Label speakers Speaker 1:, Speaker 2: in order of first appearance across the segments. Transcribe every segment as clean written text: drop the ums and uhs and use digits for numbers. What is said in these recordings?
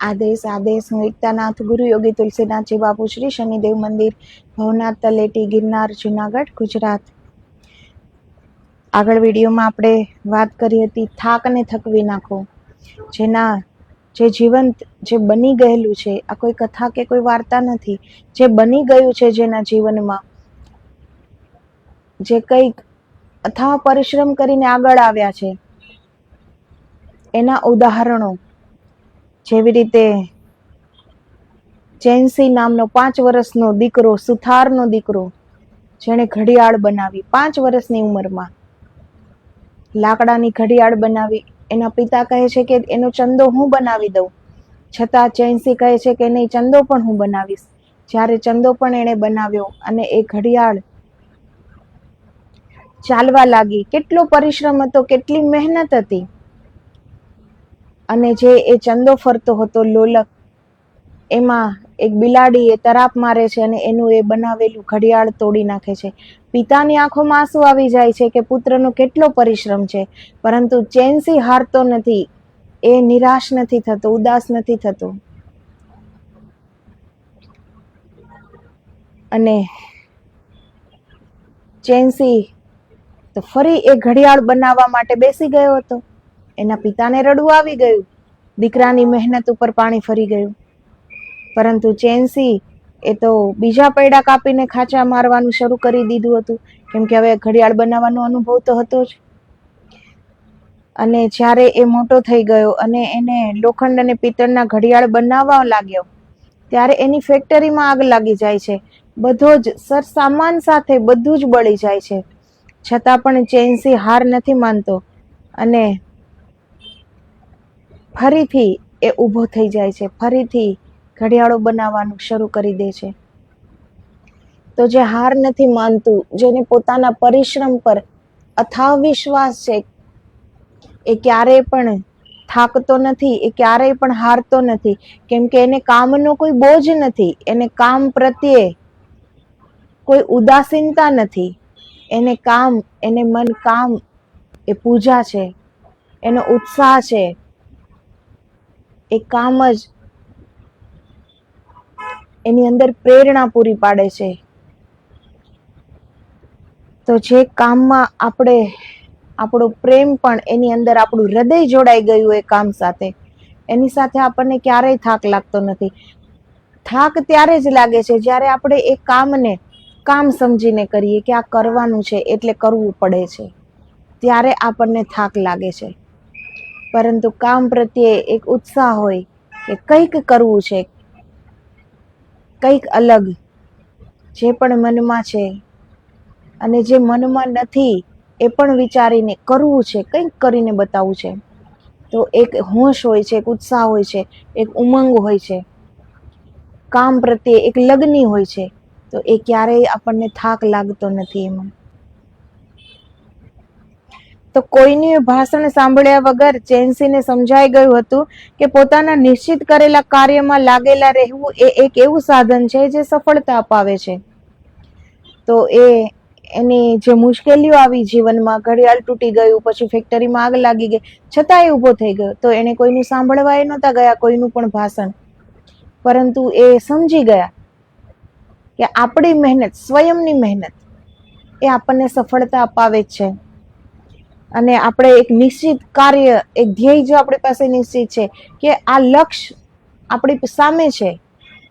Speaker 1: આદેશ આદેશ. હું એકતાનાથ ગુરુ યોગી તુલસીનાથજી બાપુ, શ્રી શનિદેવ મંદિર, ભવનાથ તલેટી, ગિરનાર, જુનાગઢ, ગુજરાત. આગળ વિડીયોમાં આપણે વાત કરી હતી થાકને થકવી નાખો. જે જીવંત, જે બની ગયેલું છે, આ કોઈ કથા કે કોઈ વાર્તા નથી, જે બની ગયું છે જેના જીવનમાં, જે કંઈક અથાગ પરિશ્રમ કરીને આગળ આવ્યા છે, એના ઉદાહરણો. જેવી રીતે ચેન્સી નામનો 5 વર્ષનો દીકરો, સુથારનો દીકરો, જેણે ઘડિયાળ બનાવી 5 વર્ષની ઉંમરમાં, લાકડાની ઘડિયાળ બનાવી. એના પિતા કહે છે કે એનો ચંદો હું બનાવી દઉં, છતાં ચેન્સી કહે છે કે નહીં, ચંદો પણ હું બનાવીશ. જ્યારે ચંદો પણ એણે બનાવ્યો અને એ ઘડિયાળ ચાલવા લાગી, કેટલો પરિશ્રમ હતો, કેટલી મહેનત હતી. અને જે એ ચંદો ફરતો હતો લોલક, એમાં એક બિલાડી એ તરાપ મારે છે અને એનું એ બનાવેલું ઘડિયાળ તોડી નાખે છે. પિતાની આંખોમાં આંસુ આવી જાય છે કે પુત્રનો કેટલો પરિશ્રમ છે, પરંતુ ચેન્સી હારતો નથી, એ નિરાશ નથી થતો, ઉદાસ નથી થતો. અને ચેન્સી તો ફરી એ ઘડિયાળ બનાવવા માટે બેસી ગયો હતો. એના પિતાને રડવું આવી ગયું, દીકરાની મહેનત ઉપર પાણી ફરી ગયું. પરંતુ ચેન્સી એ તો બીજા પૈડા કાપીને ખાંચા મારવાનું શરૂ કરી દીધું હતું, કેમ કે હવે ઘડિયાળ બનાવવાનો અનુભવ તો હતો જ. અને જ્યારે એ મોટો થઈ ગયો અને એને લોખંડ અને પિત્તળના ઘડિયાળ બનાવવા લાગ્યો, ત્યારે એની ફેક્ટરીમાં આગ લાગી જાય છે. બધો જ સરસામાન સાથે બધું જ બળી જાય છે. છતાં પણ ચેન્સી હાર નથી માનતો અને ફરીથી એ ઊભો થઈ જાય છે, ફરીથી ઘડિયાળો બનાવવાનું શરૂ કરી દે છે. તો જે હાર નથી માનતું, જેને પોતાના પરિશ્રમ પર અથાગ વિશ્વાસ છે, એ ક્યારેય પણ થાકતો નથી, એ ક્યારેય પણ હારતો નથી, કેમ કે એને કામનો કોઈ બોજ નથી, એને કામ પ્રત્યે કોઈ ઉદાસીનતા નથી. એને કામ, એને મન કામ, એ પૂજા છે, એનો ઉત્સાહ છે, એ કામ જ એની અંદર પ્રેરણા પૂરી પાડે છે. તો જે કામમાં આપણો પ્રેમ પણ, એની અંદર આપણું હૃદય જોડાઈ ગયું એ કામ સાથે, એની સાથે આપણને ક્યારેય થાક લાગતો નથી. થાક ત્યારે જ લાગે છે જ્યારે આપણે એ કામને કામ સમજીને કરીએ કે આ કરવાનું છે એટલે કરવું પડે છે, ત્યારે આપણને થાક લાગે છે. પરંતુ કામ પ્રત્યે એક ઉત્સાહ હોય કે કંઈક કરવું છે, કંઈક અલગ, જે પણ મનમાં છે અને જે મનમાં નથી એ પણ વિચારીને કરવું છે, કંઈક કરીને બતાવવું છે, તો એક હોશ હોય છે, એક ઉત્સાહ હોય છે, એક ઉમંગ હોય છે, કામ પ્રત્યે એક લગની હોય છે. તો એ ક્યારેય આપણને થાક લાગતો નથી એમાં. તો કોઈની ભાષણ સાંભળ્યા વગર ચેન્સીને સમજાઈ ગયું હતું કે પોતાના નિશ્ચિત કરેલા કાર્યમાં લાગેલા રહેવું એ એક એવું સાધન છે જે સફળતા અપાવે છે. તો એની જે મુશ્કેલીઓ આવી જીવનમાં, ઘડિયાળ તૂટી ગયું, પછી ફેક્ટરીમાં આગ લાગી ગઈ, છતાં એ ઊભો થઈ ગયો. તો એને કોઈનું સાંભળવા નહોતા ગયા, કોઈનું પણ ભાષણ, પરંતુ એ સમજી ગયા કે આપણી મહેનત, સ્વયંની મહેનત, એ આપણને સફળતા અપાવે જ છે. અને આપણે એક નિશ્ચિત કાર્ય, એક ધ્યેય જો આપણી પાસે નિશ્ચિત છે કે આ લક્ષ્ય આપણી સામે છે,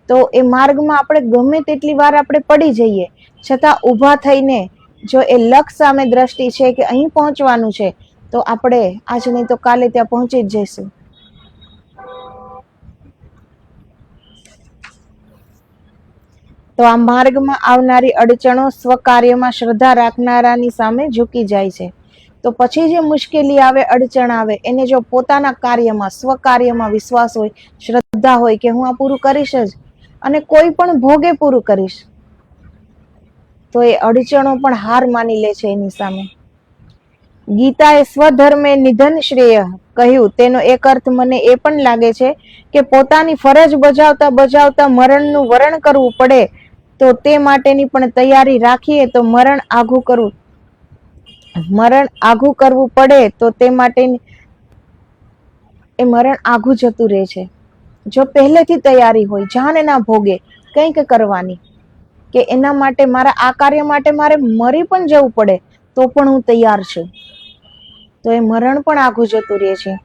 Speaker 1: તો એ માર્ગમાં આપણે ગમે તેટલી વાર આપણે પડી જઈએ, છતાં ઊભા થઈને જો એ લક્ષ્ય સામે દ્રષ્ટિ છે કે અહીં પહોંચવાનું છે, તો આપણે આજ નહીં તો કાલે ત્યાં પહોંચી જ જઈશું. તો આ માર્ગમાં આવનારી અડચણો સ્વકાર્યમાં શ્રદ્ધા રાખનારાની સામે ઝૂકી જાય છે. તો પછી જે મુશ્કેલી આવે, અડચણ આવે, એને જો પોતાના કાર્યમાં, સ્વકાર્યમાં વિશ્વાસ હોય, શ્રદ્ધા હોય કે હું આ પૂરું કરીશ જ, અને કોઈ પણ ભોગે પૂરું કરીશ, તો એ અડચણો પણ હાર માની લે છે એની સામે. ગીતાએ સ્વધર્મે નિધન શ્રેય કહ્યું, તેનો એક અર્થ મને એ પણ લાગે છે કે પોતાની ફરજ બજાવતા બજાવતા મરણનું વરણ કરવું પડે, તો તે માટેની પણ તૈયારી રાખીએ તો મરણ આઘું કરવું પડે, તો તે માટે એ મરણ આઘું જતું રહે છે. જો પહેલેથી તૈયારી હોય, જાન ના ભોગે કંઈક કરવાની, કે એના માટે મારા આ કાર્ય માટે મારે મરી પણ જવું પડે તો પણ હું તૈયાર છું, તો એ મરણ પણ આઘું જતું રહે છે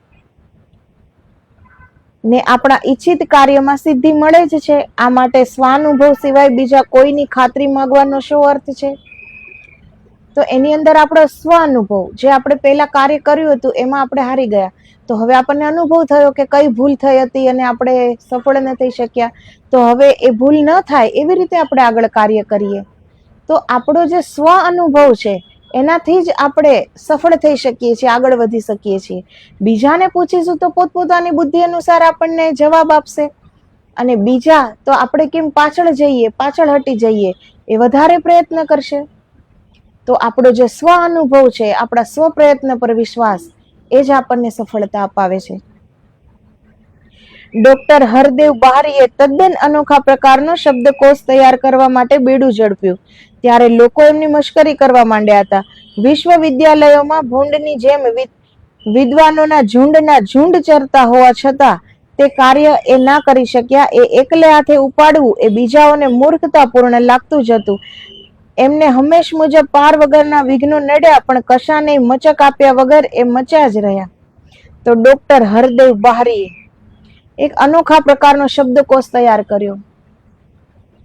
Speaker 1: ને આપણા ઈચ્છિત કાર્યમાં સિદ્ધિ મળે જ છે. આ માટે સ્વાનુભવ સિવાય બીજા કોઈની ખાતરી માંગવાનો શું અર્થ છે? તો એની અંદર આપણો સ્વ અનુભવ, જે આપણે પહેલા કાર્ય કર્યું હતું એમાં આપણે હારી ગયા, તો હવે આપણને અનુભવ થયો કે કઈ ભૂલ થઈ હતી અને આપણે સફળ ન થઈ શક્યા, તો હવે એ ભૂલ ન થાય એવી રીતે આપણે આગળ કાર્ય કરીએ. તો આપણો જે સ્વ અનુભવ છે એનાથી જ આપણે સફળ થઈ શકીએ છીએ, આગળ વધી શકીએ છીએ. બીજાને પૂછીશું તો પોતપોતાની બુદ્ધિ અનુસાર આપણને જવાબ આપશે, અને બીજા તો આપણે કેમ પાછળ જઈએ, પાછળ હટી જઈએ, એ વધારે પ્રયત્ન કરશે. તો આપણો જે સ્વ અનુભવ છે, આપણા સ્વ પ્રયત્ન પર વિશ્વાસ, એ જ આપણને સફળતા અપાવે છે. ડોક્ટર હરદેવ બહારીએ તદ્દન અનોખા પ્રકારનો શબ્દકોશ તૈયાર કરવા માટે બેડું ઝડપ્યું. ત્યારે લોકો એમની મશ્કરી કરવા માંડ્યા હતા. વિશ્વવિદ્યાલયોમાં ભૂંડની જેમ વિદ્વાનોના ઝુંડ ચરતા હોવા છતાં તે કાર્ય એ ના કરી શક્યા. એ એકલે હાથે ઉપાડવું એ બીજાઓને મૂર્ખતાપૂર્ણ લાગતું જ હતું. એમને હંમેશ મુજબ પાર વગરના વિઘ્નો નડ્યા, પણ કશાને મચક આપ્યા વગર એ મચ્યા જ રહ્યા. તો ડોક્ટર હરદેવ બહારીએ એક અનોખા પ્રકારનો શબ્દકોશ તૈયાર કર્યો.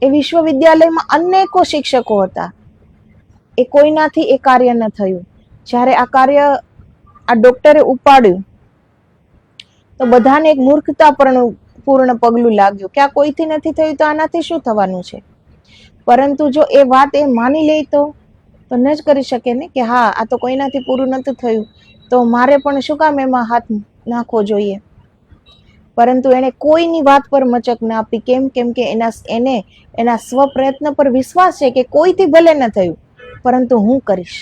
Speaker 1: એ વિશ્વવિદ્યાલયમાં અનેકો શિક્ષકો હતા, એ કોઈનાથી એ કાર્ય ન થયું. જ્યારે આ કાર્ય આ ડોક્ટરે ઉપાડ્યું તો બધાને એક મૂર્ખતાપૂર્ણ પગલું લાગ્યું કે આ કોઈથી નથી થયું તો આનાથી શું થવાનું છે. પરંતુ જો એ વાત એ માની લે તો ન જ કરી શકે ને, કે હા આ તો કોઈનાથી પૂરું નથી થયું તો મારે પણ શું કામ એમાં હાથ નાખવો જોઈએ. પરંતુ એને કોઈની વાત પર મચક ના આપી. કેમ કે એને એના સ્વ પ્રયત્ન પર વિશ્વાસ છે કે કોઈથી ભલે ન થયું પરંતુ હું કરીશ.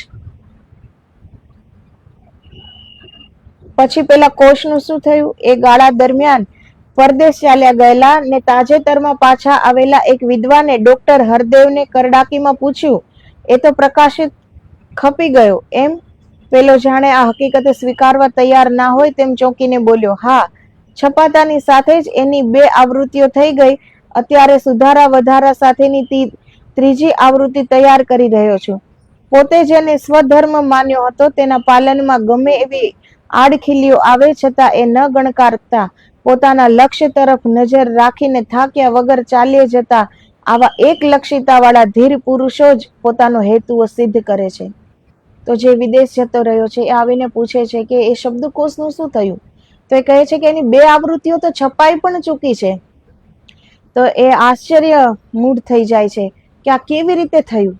Speaker 1: પછી પેલા કોષનું શું થયું? એ ગાળા દરમિયાન પરદેશ ચાલ્યા ગયેલા ને તાજેતરમાં પાછા આવેલા એક વિદ્વાને ડોક્ટર હરદેવને કરડાકીમાં પૂછ્યું, એ તો પ્રકાશિત ખપી ગયો એમ? પેલો જાણે આ હકીકતે સ્વીકારવા તૈયાર ના હોય તેમ ચોંકીને બોલ્યો, હા, છપાતાની સાથે જ એની 2 આવૃત્તિઓ થઈ ગઈ. અત્યારે સુધારા વધારા સાથેની ત્રીજી આવૃત્તિ તૈયાર કરી રહ્યો છું. પોતે જેને સ્વધર્મ માન્યો હતો તેના પાલનમાં ગમે એવી આડખીલીઓ આવે છતાં એ ન ગણકારતા પોતાના લક્ષ્ય તરફ નજર રાખીને થાક્યા વગર ચાલ્યે જતા આવા એક લક્ષિતાવાળા ધીર પુરુષો જ પોતાનો હેતુઓ સિદ્ધ કરે છે. તો જે વિદેશ જતો રહ્યો છે એ આવીને પૂછે છે કે એ શબ્દકોશનું શું થયું? તો એ કહે છે કે એની 2 આવૃત્તિઓ તો છપાઈ પણ ચૂકી છે. તો એ આશ્ચર્ય મૂળ થઈ જાય છે કે આ કેવી રીતે થયું.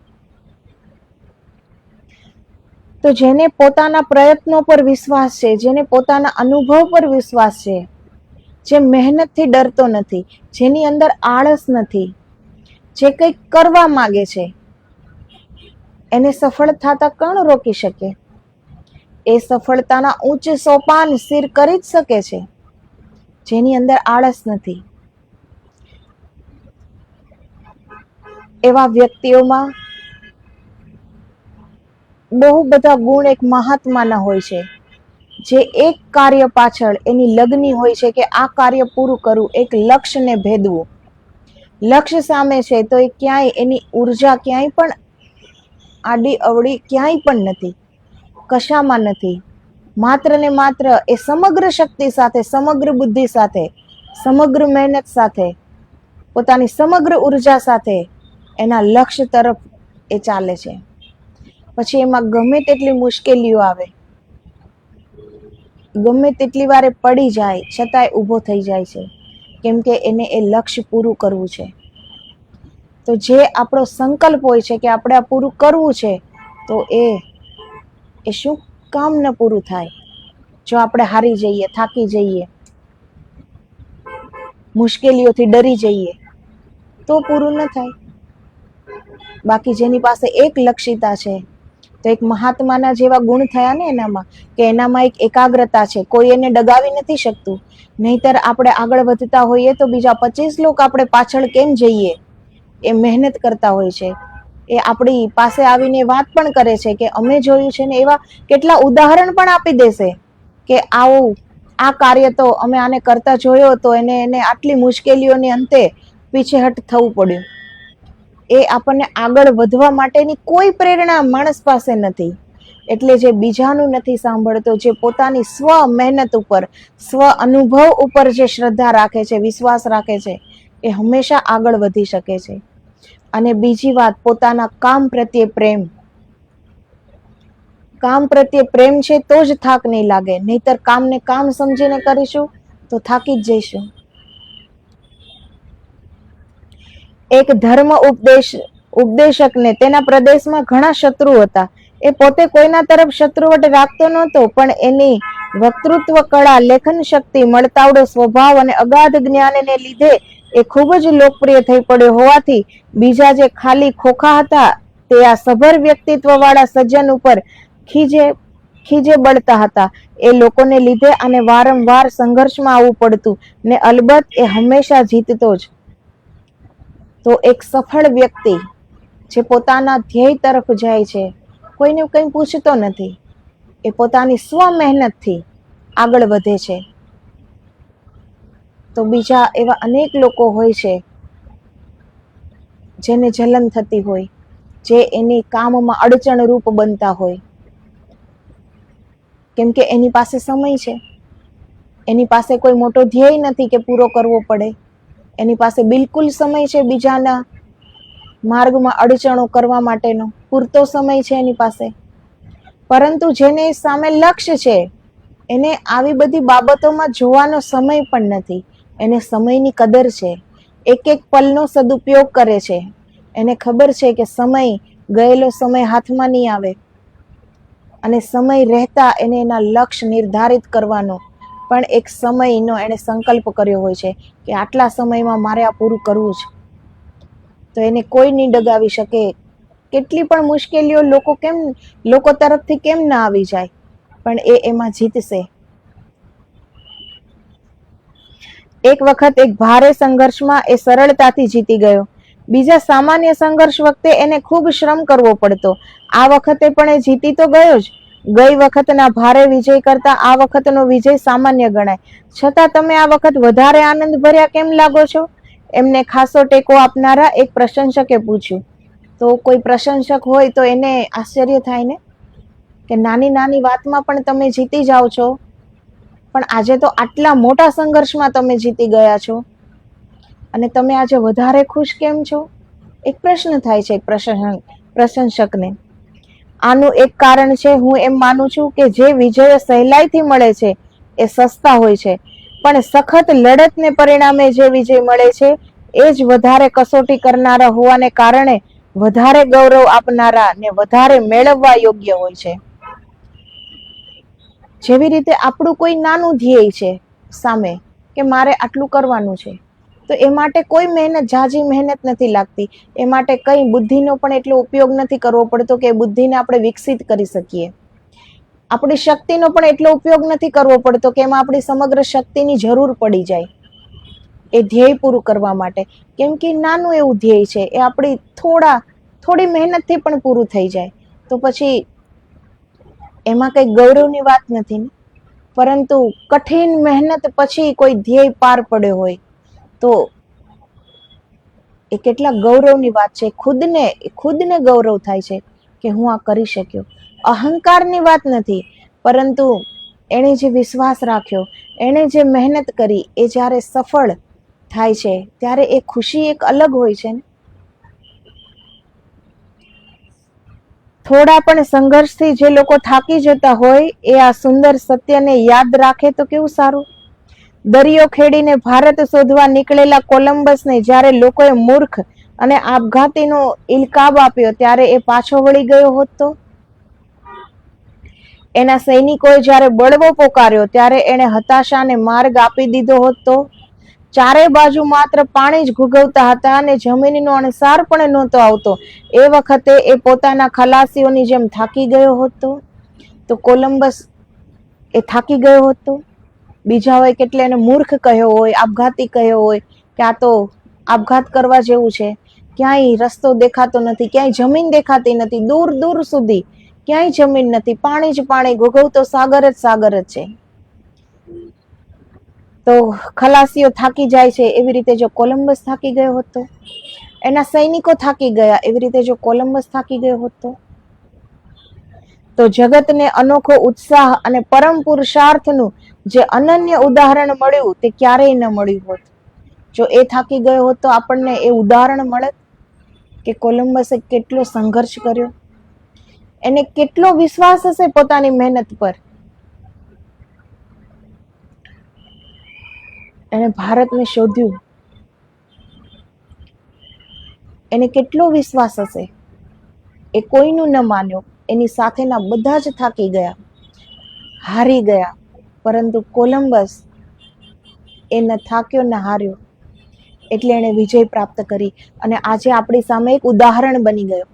Speaker 1: તો જેને પોતાના પ્રયત્નો પર વિશ્વાસ છે, જેને પોતાના અનુભવ પર વિશ્વાસ છે, જે મહેનતથી ડરતો નથી, જેની અંદર આળસ નથી, જે કંઈક કરવા માંગે છે, એને સફળ થતા કોણ રોકી શકે? એ સફળતાના ઉચ્ચ સોપાન સિર કરી જ શકે છે, જેની અંદર આળસ નથી. એવા વ્યક્તિઓમાં બહુ બધા ગુણ એક મહાત્માના હોય છે, જે એક કાર્ય પાછળ એની લગ્ની હોય છે કે આ કાર્ય પૂરું કરવું, એક લક્ષ્યને ભેદવું. લક્ષ્ય સામે છે તો એ ક્યાંય એની ઉર્જા ક્યાંય પણ આડી અવળી ક્યાંય પણ નથી, કશામાં નથી. માત્ર ને માત્ર એ સમગ્ર શક્તિ સાથે, સમગ્ર બુદ્ધિ સાથે, સમગ્ર મહેનત સાથે, પોતાની સમગ્ર ઉર્જા સાથે એના લક્ષ્ય તરફ એ ચાલે છે. પછી એમાં ગમે તેટલી મુશ્કેલીઓ આવે, ગમે તેટલી વાર પડી જાય, છતાંય ઊભો થઈ જાય છે, કેમ કે એને એ લક્ષ્ય પૂરું કરવું છે. તો જે આપણો સંકલ્પ હોય છે કે આપણે આ પૂરું કરવું છે, તો એ શું કામ ન પૂરું થાય? જો આપણે હારી જઈએ, થાકી જઈએ, મુશ્કેલીઓથી ડરી જઈએ તો પૂરું ન થાય. બાકી જેની પાસે એક લક્ષિતા છે, તો એક મહાત્માના જેવા ગુણ થયા ને એનામાં, કે એનામાં એક એકાગ્રતા છે, કોઈ એને ડગાવી નથી શકતું. નહીતર આપણે આગળ વધતા હોઈએ તો બીજા 25 લોકો આપણે પાછળ કેમ જઈએ? એ મહેનત કરતા હોય છે, એ આપણી પાસે આવીને વાત પણ કરે છે કે અમે જોયું છે ને, એવા કેટલા ઉદાહરણ પણ આપી દેશે કે આવું આ કાર્ય તો અમે આને કરતા જોયો તો એને આટલી મુશ્કેલીઓની અંતે પીછેહટ થવું પડ્યું. એ આપણને આગળ વધવા માટેની કોઈ પ્રેરણા માણસ પાસે નથી. એટલે જે બીજાનું નથી સાંભળતો, જે પોતાની સ્વ મહેનત ઉપર, સ્વ અનુભવ ઉપર જે શ્રદ્ધા રાખે છે, વિશ્વાસ રાખે છે, એ હંમેશા આગળ વધી શકે છે. અને બીજી વાત, પોતાના કામ પ્રત્યે પ્રેમ. કામ પ્રત્યે પ્રેમ છે તો જ થાક નહીં લાગે, નહીતર કામને કામ સમજીને કરીશું તો થાકી જ જઈશું. એક ધર્મ ઉપદેશકને તેના પ્રદેશમાં ઘણા શત્રુ હતા. એ પોતે કોઈના તરફ શત્રુવટ રાખતો નહોતો, પણ એની વક્તૃત્વ કળા, લેખન શક્તિ, મળતાવડો સ્વભાવ અને અગાધ જ્ઞાનને લીધે એ ખૂબ જ લોકપ્રિય થઈ પડ્યો હોવાથી બીજા જે ખાલી ખોખા હતા તે આ સભર વ્યક્તિત્વ વાળા સજ્જન ઉપર ખીજે બળતા હતા. એ લોકોને લીધે અને વારંવાર સંઘર્ષમાં આવવું પડતું ને અલબત્ત એ હંમેશા જીતતો જ. તો એક સફળ વ્યક્તિ જે પોતાના ધ્યેય તરફ જાય છે, કોઈને કંઈ પૂછતો નથી, એ પોતાની સ્વ મહેનતથી આગળ વધે છે. તો બીજા એવા અનેક લોકો હોય છે જેને જલન થતી હોય, જે એની કામમાં અડચણરૂપ બનતા હોય, કેમ કે એની પાસે સમય છે, એની પાસે કોઈ મોટો ધ્યેય નથી કે પૂરો કરવો પડે, એની પાસે બિલકુલ સમય છે બીજાના માર્ગમાં અડચણો કરવા માટેનો, પૂરતો સમય છે એની પાસે. પરંતુ જેને સામે લક્ષ્ય છે, એને આવી બધી બાબતોમાં જોવાનો સમય પણ નથી. એને સમયની કદર છે, એક એક પલનો સદુપયોગ કરે છે. એને ખબર છે કે સમય, ગયેલો સમય હાથમાં નહીં આવે, અને સમય રહેતા એને એના લક્ષ્ય નિર્ધારિત કરવાનો પણ એક સમયનો એને સંકલ્પ કર્યો હોય છે કે આટલા સમયમાં મારે આ પૂરું કરવું છે. તો એને કોઈ નહીં ડગાવી શકે. કેટલી પણ મુશ્કેલીઓ લોકો તરફથી કેમ ના આવી જાય, પણ એ એમાં જીતશે. એક વખત એક ભારે સંઘર્ષમાં એ સરળતાથી જીતી ગયો. બીજા સામાન્ય સંઘર્ષ વખતે એને ખૂબ શ્રમ કરવો પડતો. આ વખતે પણ એ જીતી તો ગયો જ. ગઈ વખતના ભારે વિજય કરતા આ વખતનો વિજય સામાન્ય ગણાય. છતાં તમે આ વખત વધારે આનંદ ભર્યા કેમ લાગો છો? એમને ખાસો ટેકો આપનારા એક પ્રશંસકે પૂછ્યું. તો કોઈ પ્રશંસક હોય તો એને આશ્ચર્ય થાય ને, કે નાની નાની વાતમાં પણ તમે જીતી જાઓ છો, પણ આજે તો આટલા મોટા સંઘર્ષમાં તમે જીતી ગયા છો અને તમે આજે વધારે ખુશ કેમ છો? એક પ્રશ્ન થાય છે એક પ્રશંસકને. આનું એક કારણ છે, હું એમ માનું છું કે જે વિજયો સહેલાઈથી મળે છે એ સસ્તા હોય છે, પણ સખત લડતને પરિણામે જે વિજય મળે છે એ જ વધારે કસોટી કરનારા હોવાને કારણે વધારે ગૌરવ આપનારા ને વધારે મેળવવા યોગ્ય હોય છે. જેવી રીતે આપણું કોઈ નાનું ધ્યેય છે સામે, કે મારે આટલું કરવાનું છે, તો એ માટે કોઈ ઝાઝી મહેનત નથી લાગતી. એ માટે કઈ બુદ્ધિનો પણ એટલો ઉપયોગ નથી કરવો પડતો કે બુદ્ધિને આપણે વિકસિત કરી શકીએ. આપણી શક્તિનો પણ એટલો ઉપયોગ નથી કરવો પડતો કે એમાં આપણી સમગ્ર શક્તિની જરૂર પડી જાય એ ધ્યેય પૂરું કરવા માટે. કેમ કે નાનું એવું ધ્યેય છે, એ આપણી થોડી મહેનતથી પણ પૂરું થઈ જાય. તો પછી એમાં કઈ ગૌરવની વાત નથી ને. પરંતુ કઠિન મહેનત પછી કોઈ ધ્યેય પાર પડ્યો હોય તો એ કેટલા ગૌરવની વાત છે. ખુદને ગૌરવ થાય છે કે હું આ કરી શક્યો. અહંકારની વાત નથી, પરંતુ એણે જે વિશ્વાસ રાખ્યો, એણે જે મહેનત કરી, એ જ્યારે સફળ થાય છે ત્યારે એ ખુશી એક અલગ હોય છે ને. થોડા પણ સંઘર્ષથી જે લોકો થાકી જતા હોય એ આ સુંદર સત્યને યાદ રાખે તો કેવું સારું. દરિયો ખેડીને ભારત શોધવા નીકળેલા કોલંબસને જ્યારે લોકોએ મૂર્ખ અને આપઘાતીનો ઇલકાબ આપ્યો ત્યારે એ પાછો વળી ગયો હોત તો? એના સૈનિકોએ જ્યારે બળવો પોકાર્યો ત્યારે એણે હતાશાને માર્ગ આપી દીધો હોત તો? ચારે બાજુ માત્ર પાણી જ ઘૂઘવતા હતા અને જમીનનો અણસાર પણ નહોતો આવતો. એ વખતે એ પોતાના ખલાસીઓની જેમ થાકી ગયો હોત તો કોલંબસ એ થાકી ગયો હોત તો? બીજાઓએ કેટલે એને મૂર્ખ કહ્યો હોય, આપઘાતી કહ્યો હોય કે આ તો આપઘાત કરવા જેવું છે, ક્યાંય રસ્તો દેખાતો નથી, ક્યાંય જમીન દેખાતી નથી, દૂર દૂર સુધી ક્યાંય જમીન નથી, પાણી જ પાણી, ઘૂઘવતો સાગર જ છે. તો ખલાસીઓ થાકી જાય છે, એવી રીતે જો કોલંબસ થાકી ગયો હોત એના સૈનિકો થાકી ગયા, એવી રીતે જો કોલંબસ થાકી ગયો હોત તો જગતને અનોખો ઉત્સાહ અને પરમ પુરુષાર્થનું જે અનન્ય ઉદાહરણ મળ્યું તે ક્યારેય ન મળ્યું હોત. જો એ થાકી ગયો હોત તો આપણને એ ઉદાહરણ મળે કે કોલંબસે કેટલો સંઘર્ષ કર્યો, એને કેટલો વિશ્વાસ હશે પોતાની મહેનત પર. એને ભારતને શોધ્યું, એને કેટલો વિશ્વાસ હશે. એ કોઈનું ન માન્યો, એની સાથેના બધા જ થાકી ગયા, હારી ગયા, પરંતુ કોલંબસ એ ન થાક્યો ન હાર્યો, એટલે એને વિજય પ્રાપ્ત કરી અને આજે આપણી સામે એક ઉદાહરણ બની ગયો.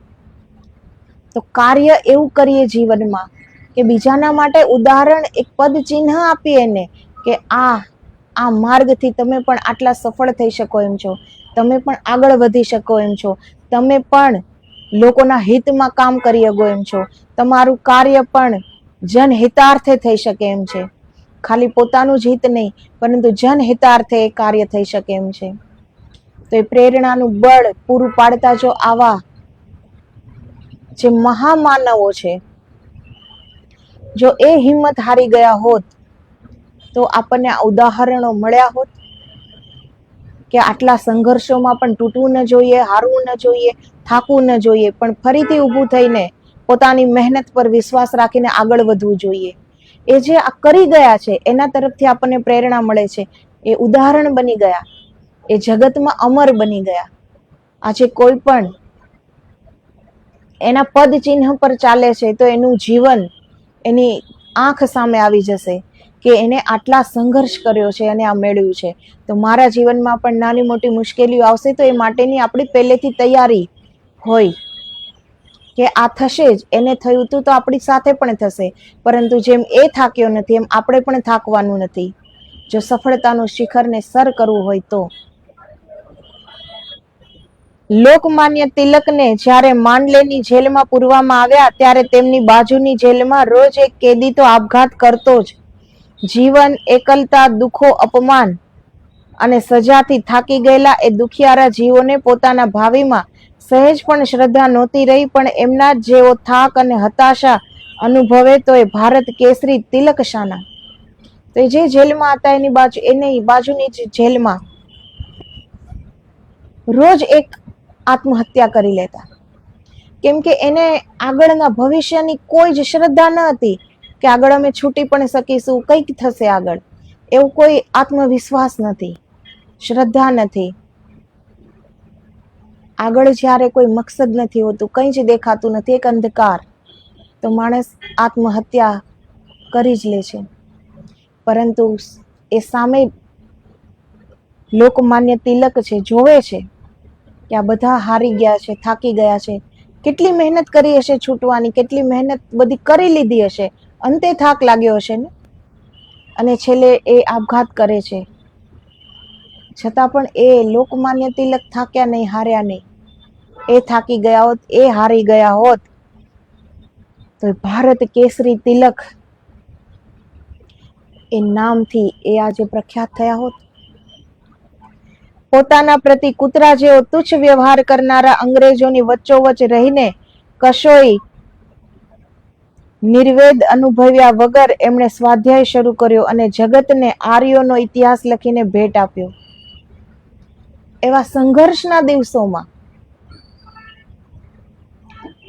Speaker 1: તો કાર્ય એવું કરીએ જીવનમાં કે બીજાના માટે ઉદાહરણ, એક પદ ચિહ્ન આપીએ એને કે આ માર્ગથી તમે પણ આટલા સફળ થઈ શકો એમ છો, તમે પણ આગળ વધી શકો એમ છો, તમે પણ લોકોના હિતમાં કામ કરી શકો એમ છો, તમારું કાર્ય પણ જનહિતાર્થે થઈ શકે એમ છે. ખાલી પોતાનું જ હિત નહીં, પરંતુ જનહિતાર્થે એ કાર્ય થઈ શકે એમ છે. તો એ પ્રેરણાનું બળ પૂરું પાડતા જો આવા જે મહામાનવો છે, જો એ હિંમત હારી ગયા હોત તો આપણને આ ઉદાહરણો મળ્યા હોત કે આટલા સંઘર્ષોમાં પણ તૂટવું ન જોઈએ, હારવું ન જોઈએ, થાકવું ન જોઈએ, પણ ફરીથી ઊભું થઈને પોતાની મહેનત પર વિશ્વાસ રાખીને આગળ વધવું જોઈએ. એ જે આ કરી ગયા છે એના તરફથી આપણને પ્રેરણા મળે છે. એ ઉદાહરણ બની ગયા, એ જગતમાં અમર બની ગયા. આજે કોઈ પણ એના પદ ચિહ્ન પર ચાલે છે તો એનું જીવન એની આંખ સામે આવી જશે કે એને આટલા સંઘર્ષ કર્યો છે અને આ મેળવ્યું છે. તો મારા જીવનમાં પણ નાની મોટી મુશ્કેલીઓ આવશે તો એ માટેની આપણી પહેલેથી તૈયારી હોય કે આ થશે જ, એને થયું હતું તો આપણી સાથે પણ થશે. પરંતુ જેમ એ થાક્યો નથી એમ આપણે પણ થાકવાનું નથી જો સફળતાનું શિખરને સર કરવું હોય તો. લોકમાન્ય તિલકને જ્યારે માંડલેની જેલમાં પૂરવામાં આવ્યા ત્યારે તેમની બાજુની જેલમાં રોજ એક કેદી તો આપઘાત કરતો જ. જીવન, એકલતા, દુઃખો, અપમાન અને સજાથી થાકી ગયેલા એ દુખિયારા જીવોને પોતાના ભાવિમાં સહેજ પણ શ્રદ્ધા નહોતી રહી, પણ એમના જેવો થાક અને હતાશા અનુભવે તો એ ભારત કેસરી તિલક શાના. તો જે જેલમાં હતા એની બાજુની જેલમાં રોજ એક આત્મહત્યા કરી લેતા, કેમ કે એને આગળના ભવિષ્યની કોઈ જ શ્રદ્ધા ન હતી કે આગળ અમે છૂટી પણ શકીશું, કંઈક થશે આગળ, એવું કોઈ આત્મવિશ્વાસ નથી, શ્રદ્ધા નથી. આગળ જ્યારે કોઈ મકસદ નથી હોતું, કંઈ જ દેખાતું નથી, એક અંધકાર, તો માણસ આત્મહત્યા કરી જ લે છે. પરંતુ એ સામે લોકમાન્ય તિલક છે, જોવે છે કે આ બધા હારી ગયા છે, થાકી ગયા છે, કેટલી મહેનત કરી હશે છૂટવાની, કેટલી મહેનત બધી કરી લીધી હશે, અંતે થાક લાગ્યો હશે ને, અને છેલ્લે એ આપઘાત કરે છે. છતાં પણ એ લોકમાન્ય તિલક થાક્યા નહીં, હાર્યા નહીં. એ થાકી ગયા હોત, એ હારી ગયા હોત તો ભારત કેસરી તિલક એ નામથી એ આજે પ્રખ્યાત થયા હોત. પોતાના પ્રતિ કૂતરા જેવો તુચ્છ વ્યવહાર કરનારા અંગ્રેજોની વચ્ચોવચ રહીને કશોય નિર્વેદ અનુભવ્યા વગર એમણે સ્વાધ્યાય શરૂ કર્યો અને જગતને આર્યોનો ઇતિહાસ લખીને ભેટ આપ્યો. એવા સંઘર્ષના દિવસોમાં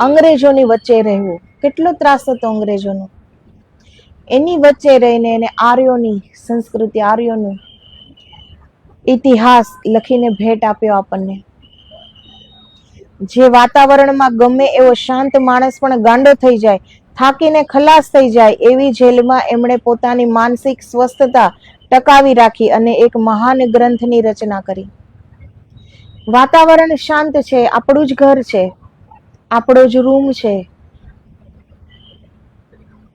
Speaker 1: અંગ્રેજોની વચ્ચે રહેવું, કેટલો ત્રાસ હતો અંગ્રેજોનો. એની વચ્ચે રહીને એને આર્યોની સંસ્કૃતિ, આર્યોનું ઇતિહાસ લખીને ભેટ આપ્યો આપણને. જે વાતાવરણમાં ગમે એવો શાંત માણસ પણ ગાંડો થઈ જાય, થાકીને ખલાસ થઈ જાય, એવી જેલમાં એમણે પોતાની માનસિક સ્વસ્થતા ટકાવી રાખી અને એક મહાન ગ્રંથની રચના કરી. વાતાવરણ શાંત છે, આપણું જ ઘર છે, આપણો જ રૂમ છે,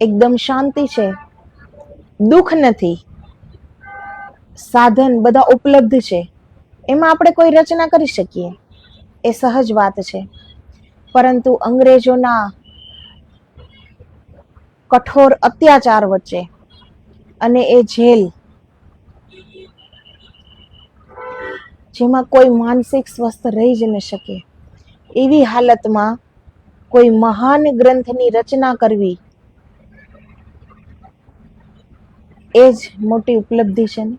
Speaker 1: એકદમ શાંતિ છે, દુઃખ નથી, સાધન બધા ઉપલબ્ધ છે, એમાં આપણે કોઈ રચના કરી શકીએ, એ સહજ વાત છે. પરંતુ અંગ્રેજોના કઠોર અત્યાચાર વચ્ચે અને એ જેલ, જેમાં કોઈ માનસિક સ્વસ્થ રહી જ ન શકે. એવી હાલતમાં કોઈ મહાન ગ્રંથની રચના કરવી એ જ મોટી ઉપલબ્ધિ છે ને.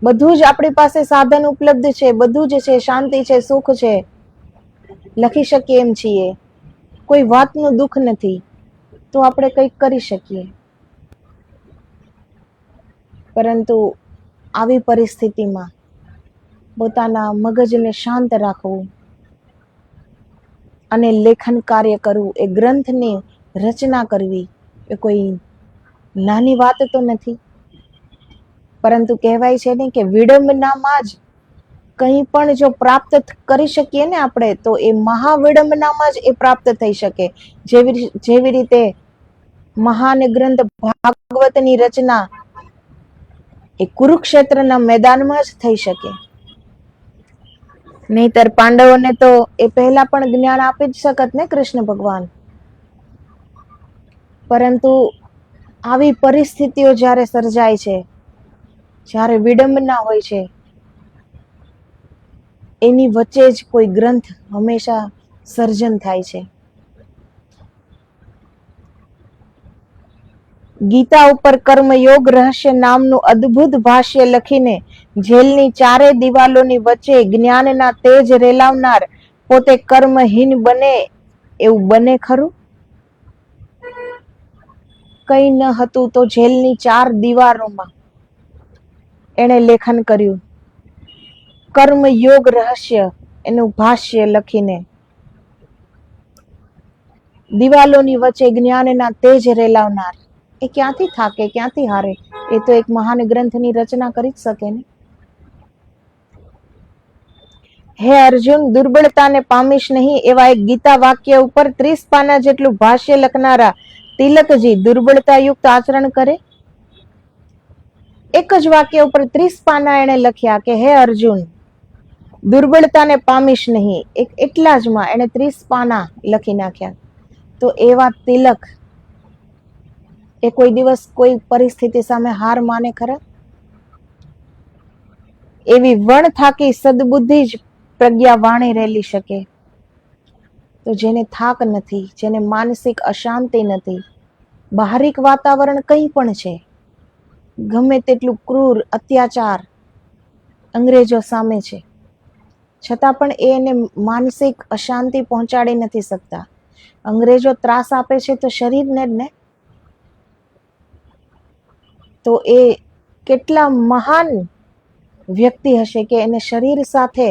Speaker 1: બધું જ આપણી પાસે સાધન ઉપલબ્ધ છે, બધું જ છે, શાંતિ છે, સુખ છે, લખી શકીએ એમ છીએ, કોઈ વાતનું દુઃખ નથી, તો આપણે કંઈક કરી શકીએ. પરંતુ આવી પરિસ્થિતિમાં પોતાના મગજને શાંત રાખવું અને લેખન કાર્ય કરવું, એ ગ્રંથની રચના કરવી, એ કોઈ નાની વાત તો નથી. પરંતુ કહેવાય છે ને કે વિડંબનામાં જ કંઈ પણ જો પ્રાપ્ત કરી શકીએ ને આપણે, તો એ મહાવિડંબનામાં જ એ પ્રાપ્ત થઈ શકે. જેવી રીતે મહાન ગ્રંથ ભાગવતની રચના એ કુરુક્ષેત્રના મેદાનમાં જ થઈ શકે. નહીતર પાંડવોને તો એ પહેલા પણ જ્ઞાન આપી જ શકત ને કૃષ્ણ ભગવાન. પરંતુ આવી પરિસ્થિતિઓ જ્યારે સર્જાય છે, જ્યારે વિડંબના હોય છે, એની વચ્ચે જ કોઈ ગ્રંથ હંમેશા સર્જન થાય છે. ગીતા ઉપર કર્મયોગ રહસ્ય નામનું અદ્ભુત ભાષ્ય લખીને જેલની ચારે દિવાલોની વચ્ચે જ્ઞાનના તેજ રેલાવનાર પોતે કર્મહીન બને એવું બને ખરું? કંઈ ન હતું તો જેલની 4 દિવારોમાં એણે લેખન કર્યું, કર્મયોગ રહસ્ય એનું ભાષ્ય લખીને. દિવાલોની વચ્ચે જ્ઞાનના તેજ રેલાવનાર એ ક્યાંથી થાકે, ક્યાંથી હારે? એ તો એક મહાન ગ્રંથની રચના કરી જ શકે ને. હે અર્જુન, દુર્બળતાને પામીશ નહીં એવા એક ગીતા વાક્ય ઉપર 30 પાના જેટલું ભાષ્ય લખનારા તિલકજી દુર્બળતાયુક્ત આચરણ કરે? એક જ વાક્ય ઉપર 30 પાના એણે લખ્યા કે હે અર્જુન, દુર્બળતાને પામીશ નહીં, એટલા જ માં એણે 30 પાના લખી નાખ્યા. તો એવા તિલક એ કોઈ દિવસ કોઈ પરિસ્થિતિ સામે હાર માને ખરા? એવી વણ થાકી સદબુદ્ધિ જ પ્રજ્ઞા વાણી રેલી શકે. તો જેને થાક નથી, જેને માનસિક અશાંતિ નથી, બહારિક વાતાવરણ કંઈ પણ છે, ગમે તેટલું ક્રૂર અત્યાચાર અંગ્રેજો સામે છે, છતાં પણ એને માનસિક અશાંતિ પહોંચાડી નથી શકતા. અંગ્રેજો ત્રાસ આપે છે તો શરીરને જ ને. તો એ કેટલા મહાન વ્યક્તિ હશે કે એને શરીર સાથે,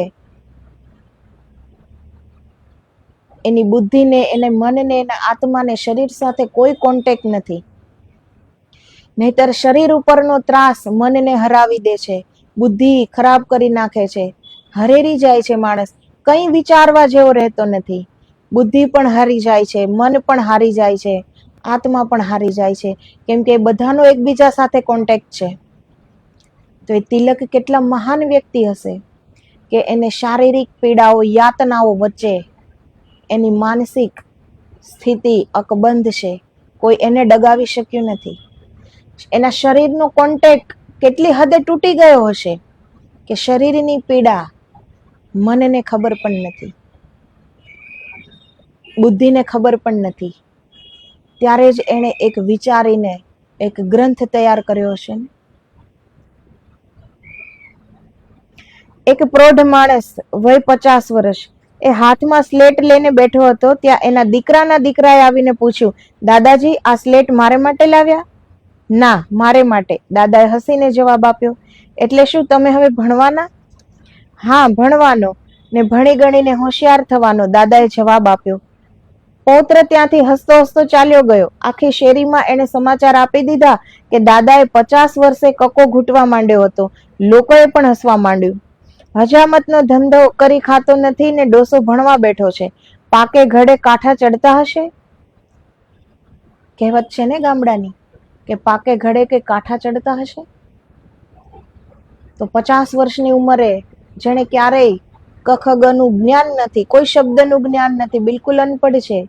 Speaker 1: એની બુદ્ધિને, એને મનને, એના આત્માને શરીર સાથે કોઈ કોન્ટેક્ટ નથી. નહીતર શરીર ઉપરનો ત્રાસ મનને હરાવી દે છે, બુદ્ધિ ખરાબ કરી નાખે છે, હરેરી જાય છે માણસ, કંઈ વિચારવા જેવો રહેતો નથી. બુદ્ધિ પણ હારી જાય છે, મન પણ હારી જાય છે, આત્મા પણ હારી જાય છે, કેમ કે બધાનો એકબીજા સાથે કોન્ટેક્ટ છે. તો એ તિલક કેટલા મહાન વ્યક્તિ હશે કે એને શારીરિક પીડાઓ, યાતનાઓ વચ્ચે એની માનસિક સ્થિતિ અકબંધ છે, કોઈ એને ડગાવી શક્યું નથી. એના શરીરનો કોન્ટેક્ટ કેટલી હદે તૂટી ગયો હશે કે શરીરની પીડા મનને ખબર પણ નથી, બુદ્ધિને ખબર પણ નથી. ત્યારે જ એણે એક વિચારીને એક ગ્રંથ તૈયાર કર્યો હશે ને. એક પ્રૌઢ માણસ, વય 50 વર્ષ, એ હાથમાં સ્લેટ લઈને બેઠો હતો. ત્યાં એના દીકરાના દીકરાએ આવીને પૂછ્યું, દાદાજી, આ સ્લેટ મારે માટે લાવ્યા? ના, મારે માટે, દાદાએ હસીને જવાબ આપ્યો. એટલે શું તમે હવે ભણવાના? હા, ભણવાનો ને ભણી ગણીને હોશિયાર થવાનો, દાદાએ જવાબ આપ્યો. પૌત્ર ત્યાંથી હસતો હસતો ચાલ્યો ગયો. આખી શેરીમાં એણે સમાચાર આપી દીધા કે દાદાએ 50 વર્ષે કક્કો ઘૂંટવા માંડ્યો હતો. લોકોએ પણ હસવા માંડ્યું. હજામતનો ધંધો કરી ખાતો નથી ને ડોસો ભણવા બેઠો છે. પાકે ઘડે કાંઠા ચડતા હશે. કહેવત છે ને ગામડાની કે પાકે ઘડે કે કાંઠા ચડતા હશે. તો 50 વર્ષની ઉંમરે જેણે ક્યારેય કખગનું જ્ઞાન નથી, કોઈ શબ્દનું જ્ઞાન નથી, બિલકુલ અનપઢ છે,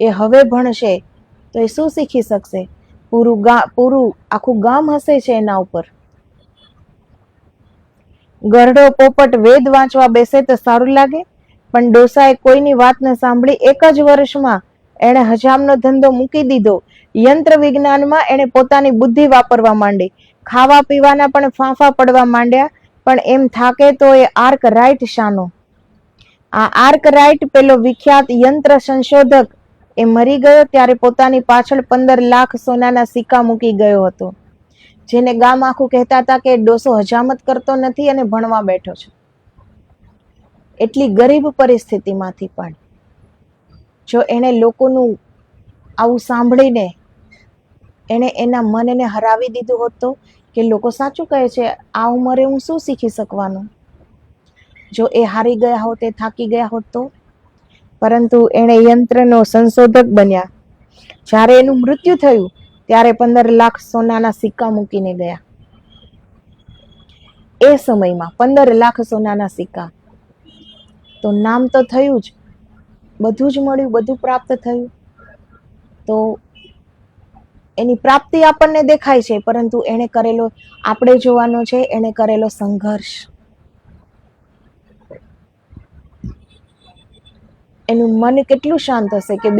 Speaker 1: એ હવે ભણશે તો એ શું શીખી શકશે? પૂરું આખું ગામ હસે છે એના ઉપર. ગરડો પોપટ વેદ વાંચવા બેસે તો સારું લાગે? પણ ડોસાએ કોઈની વાત ન સાંભળી. એક જ વર્ષમાં એણે હજામનો ધંધો મૂકી દીધો. યંત્ર વિજ્ઞાનમાં એણે પોતાની બુદ્ધિ વાપરવા માંડી. ખાવા પીવાના પણ ફાંફા પડવા માંડ્યા. પણ એમ થાકે તો એ આર્ક રાઇટ શાનો? આ આર્ક રાઇટ, પેલો વિખ્યાત યંત્ર સંશોધક, એ મરી ગયો ત્યારે પોતાની પાછળ 15 લાખ સોનાના સિક્કા મૂકી ગયો હતો. જેને ગામ આખું કહેતા હતા કે ડોસો હજામત કરતો નથી અને ભણવા બેઠો છે. એટલી ગરીબ પરિસ્થિતિમાંથી પણ જો એણે લોકોનું આવું સાંભળીને એણે એના મનને હરાવી દીધું હોત તો કે લોકો સાચું કહે છે, આ ઉંમરે હું શું શીખી શકવાનું? જો એ હારી ગયા હોત, એ થાકી ગયા હોત તો? પરંતુ એણે યંત્રનો સંશોધક બન્યા. જ્યારે એનું મૃત્યુ થયું ત્યારે 15 લાખ સોનાના સિક્કા મૂકીને ગયા. એ સમયમાં 15 લાખ સોનાના સિક્કા. તો નામ તો થયું જ, બધું જ મળ્યું, બધું પ્રાપ્ત થયું. તો એની પ્રાપ્તિ આપણને દેખાય છે, પરંતુ એણે કરેલો, આપણે જોવાનો છે એણે કરેલો સંઘર્ષ. એનું મન કેટલું શાંત હશે કે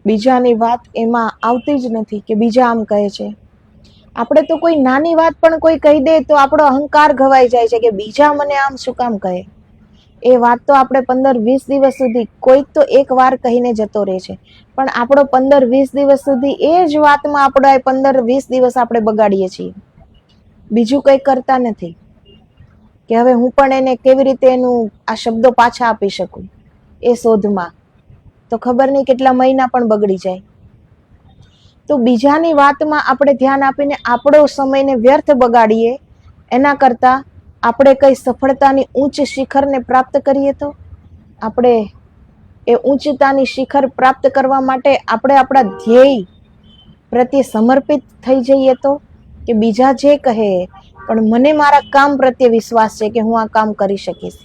Speaker 1: બીજાની વાત એમાં આવતી જ નથી કે બીજા આમ કહે છે. આપણે તો કોઈ નાની વાત પણ કોઈ કહી દે તો આપણો અહંકાર ઘવાઈ જાય છે કે બીજા મને આમ શું કામ કહે. એ વાત તો આપણે 15-20 દિવસ સુધી કોઈક તો એક વાર કહીને જતો રહે છે, પણ આપણો 15-20 દિવસ સુધી એ જ વાતમાં આપણો 15-20 દિવસ આપણે બગાડીએ છીએ. બીજું કંઈ કરતા નથી કે હવે હું પણ એને કેવી રીતે એનું આ શબ્દો પાછા આપી શકું એ શોધમાં. તો ખબર નહીં કેટલા મહિના પણ બગડી જાય. તો બીજાની વાતમાં આપણે ધ્યાન આપીને આપણો સમયને વ્યર્થ બગાડીએ એના કરતાં આપણે કઈ સફળતાની ઉચ્ચ શિખરને પ્રાપ્ત કરીએ તો, આપણે એ ઉચ્ચતાની શિખર પ્રાપ્ત કરવા માટે આપણે આપણા ધ્યેય પ્રત્યે સમર્પિત થઈ જઈએ તો, કે બીજા જે કહે પણ મને મારા કામ પ્રત્યે વિશ્વાસ છે કે હું આ કામ કરી શકીશ,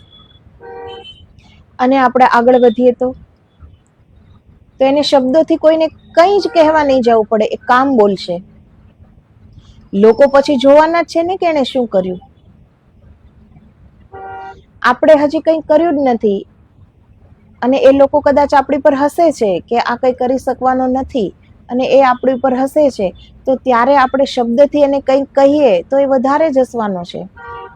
Speaker 1: અને આપણે આગળ વધીએ તો એને શબ્દોથી કોઈને કંઈ જ કહેવા નહીં જવું પડે, એ કામ બોલશે. લોકો પછી જોવાના જ છે ને કે એને શું કર્યું. આપણે હજી કંઈ કર્યું જ નથી અને એ લોકો કદાચ આપણી પર હસે છે કે આ કંઈ કરી શકવાનો નથી, અને એ આપણી પર હસે છે, તો ત્યારે આપણે શબ્દથી એને કંઈક કહીએ તો એ વધારે જ હસવાનો છે,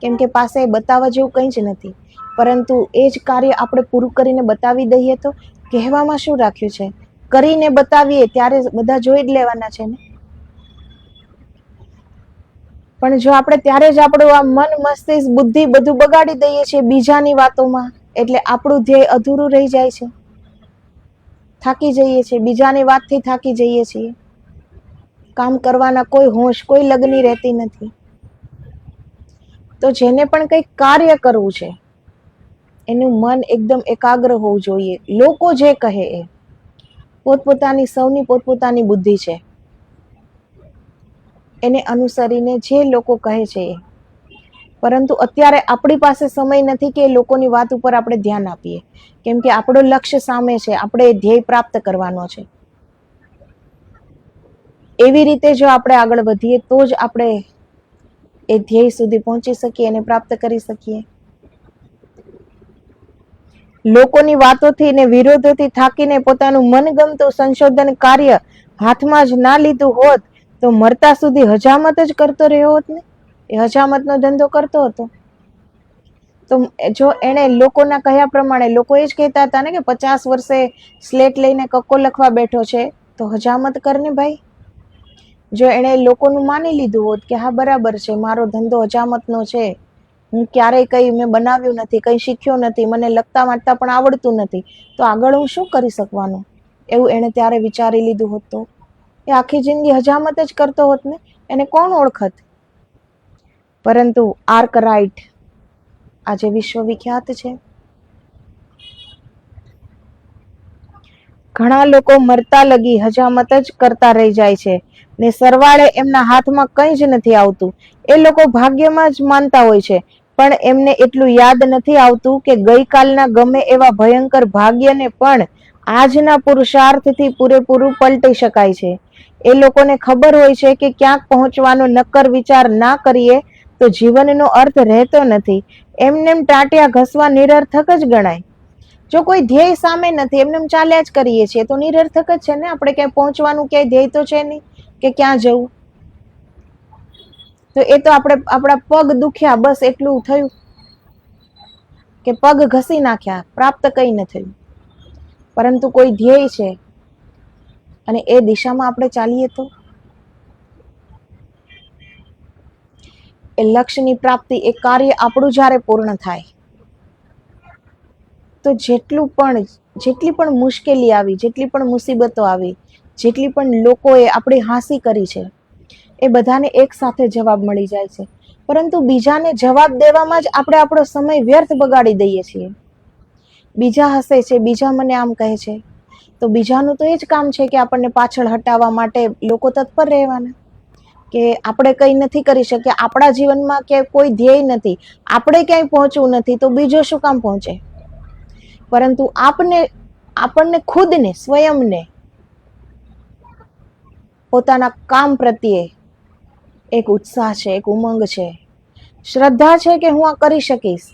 Speaker 1: કેમ કે પાસે બતાવવા જેવું કંઈ જ નથી. પરંતુ એ જ કાર્ય આપણે પૂરું કરીને બતાવી દઈએ તો કહેવામાં શું રાખ્યું છે? કરીને બતાવીએ ત્યારે બધા જોઈ જ લેવાના છે ને. પણ જો આપણે ત્યારે જ આપણું આ મન, મસ્તિષ્ક, બુદ્ધિ બધું બગાડી દઈએ છીએ બીજાની વાતોમાં, એટલે આપણું ધ્યેય અધૂરું રહી જાય છે. થાકી જઈએ છીએ, બીજાની વાતથી થાકી જઈએ છીએ. કામ કરવાના કોઈ હોશ, કોઈ લગની રહેતી નથી. તો જેને પણ કંઈક કાર્ય કરવું છે એનું મન એકદમ એકાગ્ર હોવું જોઈએ. લોકો જે કહે એ પોતપોતાની, સૌની પોતપોતાની બુદ્ધિ છે, એને અનુસરીને જે લોકો કહે છે એ. પરંતુ અત્યારે આપણી પાસે સમય નથી કે લોકોની વાત ઉપર આપણે ધ્યાન આપીએ, કેમ કે આપણો લક્ષ્ય સામે છે, આપણે એ ધ્યેય પ્રાપ્ત કરવાનો છે. એવી રીતે જો આપણે આગળ વધીએ તો જ આપણે એ ધ્યેય સુધી પહોંચી શકીએ અને પ્રાપ્ત કરી શકીએ. લોકોની વાતોથી ને વિરોધોથી થાકીને પોતાનું મનગમતું સંશોધન કાર્ય હાથમાં જ ના લીધું હોત તો મરતા સુધી હજામત જ કરતો રહ્યો હોત ને. એ હજામતનો ધંધો કરતો હતો. તો જો એણે લોકોના કહ્યા પ્રમાણે, લોકો એ જ કહેતા હતા ને કે 50 વર્ષે સ્લેટ લઈને કક્કો લખવા બેઠો છે, તો હજામત કરને ભાઈ. જો એણે લોકોનું માની લીધું હોત કે હા બરાબર છે, મારો ધંધો હજામતનો છે, હું ક્યારેય કંઈ મેં બનાવ્યું નથી, કંઈ શીખ્યો નથી, મને લખતા વાંચતા પણ આવડતું નથી, તો આગળ હું શું કરી શકવાનું, એવું એણે ત્યારે વિચારી લીધું હોત તો એ આખી જિંદગી હજામત જ કરતો હોત ને. એને કોણ ઓળખત. પરંતુ આર્ક રાઇટ આજે વિશ્વવિખ્યાત છે. ઘણા લોકો મરતા લગી હજામત જ કરતા રહી જાય છે ને સરવાળે એમના હાથમાં કંઈ જ નથી આવતું. એ લોકો ભાગ્યમાં જ માનતા હોય છે, પણ એમને એટલું યાદ નથી આવતું કે ગઈકાલના ગમે એવા ભયંકર ભાગ્યને પણ આજના પુરુષાર્થથી પૂરેપૂરું પલટી શકાય છે. એ લોકોને ખબર હોય છે કે ક્યાંક પહોંચવાનો નક્કર વિચાર ના કરીએ તો જીવનનો અર્થ રહેતો નથી. એમનેમ ટાંટિયા ઘસવા નિરર્થક જ ગણાય. જો કોઈ ધ્યેય સામે નથી, એમનેમ ચાલ્યા જ કરીએ છીએ તો નિરર્થક જ છે ને. આપણે ક્યાંય પહોંચવાનું ક્યાંય ધ્યેય તો છે નહીં કે ક્યાં જવું. તો એ તો આપણે આપણા પગ દુખ્યા બસ એટલું થયું કે પગ ઘસી નાખ્યા, પ્રાપ્ત કંઈ ન થયું. પરંતુ કોઈ ધ્યેય છે અને એ દિશામાં આપણે ચાલીએ તો એ લક્ષ્યની પ્રાપ્તિ, એ કાર્ય આપણું જ્યારે પૂર્ણ થાય તો જેટલી પણ મુશ્કેલી આવી, જેટલી પણ મુસીબતો આવી, જેટલી પણ લોકોએ આપણી હાંસી કરી છે, એ બધાને એક સાથે જવાબ મળી જાય છે. પરંતુ બીજાને જવાબ દેવામાં જ આપણે આપણો સમય વ્યર્થ બગાડી દઈએ છીએ. બીજા હસે છે, બીજા મને આમ કહે છે, તો બીજાનું તો એ જ કામ છે કે આપણને પાછળ હટાવવા માટે લોકો તત્પર રહેવાના, કે આપણે કંઈ નથી કરી શક્યા, આપણા જીવનમાં કે કોઈ ધ્યેય નથી, આપણે ક્યાંય પહોંચવું નથી, તો બીજો શું કામ પહોંચે. પરંતુ આપણને ખુદને, સ્વયંને પોતાના કામ પ્રત્યે એક ઉત્સાહ છે, એક ઉમંગ છે, શ્રદ્ધા છે કે હું આ કરી શકીશ,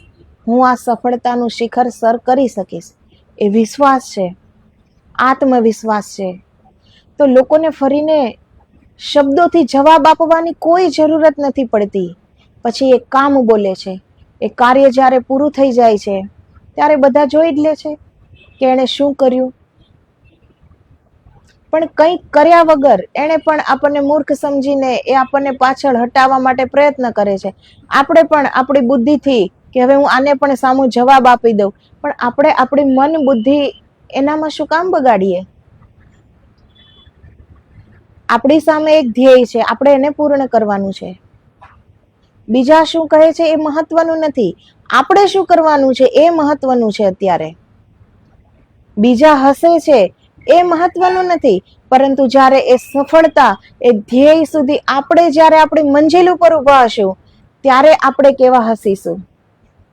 Speaker 1: હું આ સફળતાનું શિખર સર કરી શકીશ, એ વિશ્વાસ છે, આત્મવિશ્વાસ છે. તો લોકોને ફરીને શબ્દોથી જવાબ આપવાની કોઈ જરૂરત નથી પડતી. પછી એ કામ બોલે છે. એ કાર્ય જ્યારે પૂરું થઈ જાય છે ત્યારે બધા જોઈ જ લે છે કે એણે શું કર્યું. પણ કંઈક કર્યા વગર એણે પણ આપણને મૂર્ખ સમજીને એ આપણને પાછળ હટાવવા માટે પ્રયત્ન કરે છે. આપણે પણ આપણી બુદ્ધિથી કે હવે હું આને પણ સામો જવાબ આપી દઉં, પણ આપણે આપણી મન બુદ્ધિ એનામાં શું કામ બગાડીએ. આપણી સામે એક ધ્યેય છે, આપણે એને પૂર્ણ કરવાનું છે. બીજા શું કહે છે એ મહત્વનું નથી, આપણે શું કરવાનું છે એ મહત્વનું છે. અત્યારે બીજા હસે છે એ મહત્વનું નથી, પરંતુ જ્યારે એ સફળતા, એ ધ્યેય સુધી આપણે જ્યારે આપણી મંજિલ ઉપર ઉભા હશું ત્યારે આપણે કેવા હસીશું,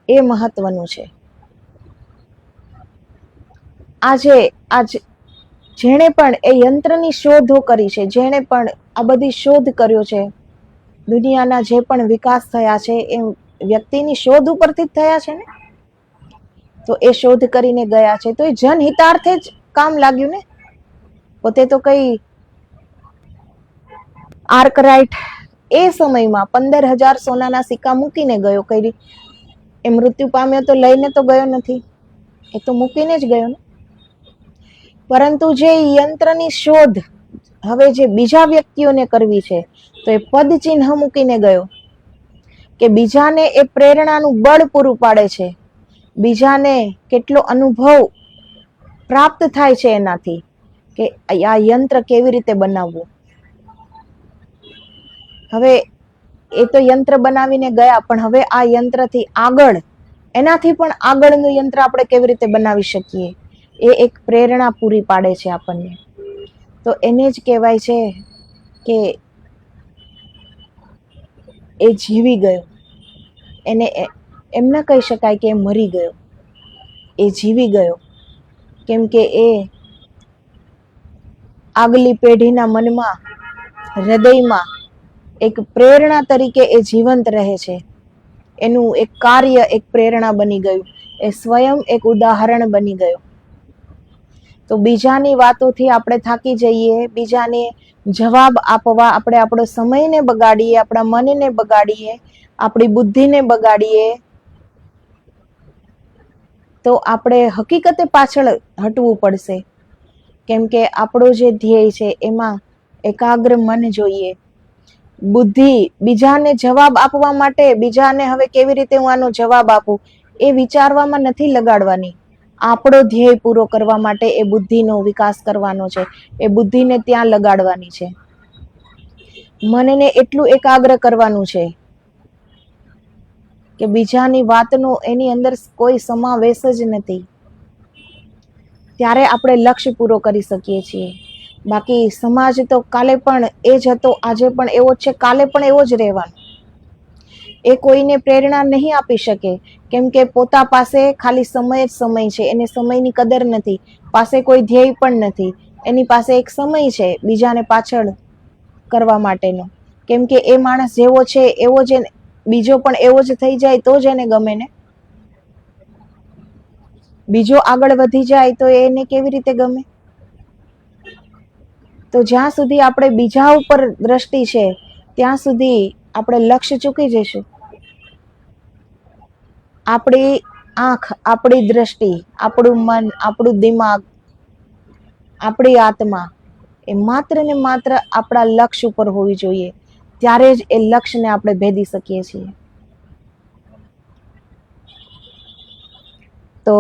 Speaker 1: એ મહત્વનું છે. આજે જેણે પણ એ યંત્રની શોધો કરી છે, જેણે પણ આ બધી શોધ કર્યો છે, દુનિયાના જે પણ વિકાસ થયા છે એ વ્યક્તિની શોધ ઉપરથી જ થયા છે ને. તો એ શોધ કરીને ગયા છે તો એ જનહિતાર્થે જ કામ લાગ્યું ને. પોતે તો કઈ આર્કરાઇટ એ સમયમાં 15,000 સોનાના સિક્કા મૂકીને ગયો, કઈ એ મૃત્યુ પામ્યો તો લઈને તો ગયો નથી, એ તો મૂકીને જ ગયો ને. પરંતુ જે યંત્રની શોધ હવે જે બીજા વ્યક્તિઓને કરવી છે, તો એ પદ ચિહ્ન મૂકીને ગયો કે બીજાને એ પ્રેરણાનું બળ પૂરું પાડે છે, બીજાને કેટલો અનુભવ પ્રાપ્ત થાય છે એનાથી કે આ યંત્ર કેવી રીતે બનાવવું. હવે એ તો યંત્ર બનાવીને ગયા, પણ હવે આ યંત્રથી આગળ, એનાથી પણ આગળનું યંત્ર આપણે કેવી રીતે બનાવી શકીએ, એ એક પ્રેરણા પૂરી પાડે છે આપણને. તો એને જ કહેવાય છે કે એ જીવી ગયો. એને એમ ન કહી શકાય કે એ મરી ગયો, એ જીવી ગયો. કેમ કે એ આગલી પેઢીના મનમાં, હૃદયમાં એક પ્રેરણા તરીકે એ જીવંત રહે છે. એનું એક કાર્ય એક પ્રેરણા બની ગયું, એ સ્વયં એક ઉદાહરણ બની ગયો. તો બીજાની વાતોથી આપણે થાકી જઈએ, બીજાને જવાબ આપવા આપણે આપણો સમયને બગાડીએ, આપણા મનને બગાડીએ, આપણી બુદ્ધિને બગાડીએ, તો આપણે હકીકતે પાછળ હટવું પડશે. કેમ કે આપણો જે ધ્યેય છે એમાં એકાગ્ર મન જોઈએ. બુદ્ધિ બીજાને જવાબ આપવા માટે, બીજાને હવે કેવી રીતે હું આનો જવાબ આપું એ વિચારવામાં નથી લગાડવાની. આપણો ધ્યેય પૂરો કરવા માટે એ બુદ્ધિનો વિકાસ કરવાનો છે, એ બુદ્ધિને ત્યાં લગાડવાની છે. મનને એટલું એકાગ્ર કરવાનું છે કે બીજાની વાતનો એની અંદર કોઈ સમાવેશ જ નથી. ત્યારે આપણે લક્ષ્ય પૂરો કરી શકીએ છીએ. બાકી સમાજ તો કાલે પણ એ જ હતો, આજે પણ એવો જ છે, કાલે પણ એવો જ રહેવાનો. એ કોઈને પ્રેરણા નહીં આપી શકે, કેમ કે પોતા પાસે ખાલી સમય જ સમય છે, એને સમયની કદર નથી, પાસે કોઈ ધ્યેય પણ નથી, એની પાસે એક સમય છે બીજાને પાછળ કરવા માટેનો. કેમ કે એ માણસ જેવો છે એવો જ બીજો પણ એવો જ થઈ જાય તો જ એને ગમે ને. બીજો આગળ વધી જાય તો એને કેવી રીતે ગમે? તો જ્યાં સુધી આપણે બીજા ઉપર દ્રષ્ટિ છે ત્યાં સુધી આપણે લક્ષ્ય ચૂકી જઈશું. આપણી આંખ, આપણી દ્રષ્ટિ, આપણું મન, આપણું દિમાગ, આપણી આત્મા એ માત્ર ને માત્ર આપણા લક્ષ્ય ઉપર હોવી જોઈએ. ત્યારે જ એ લક્ષ્યને આપણે ભેદી શકીએ છીએ. તો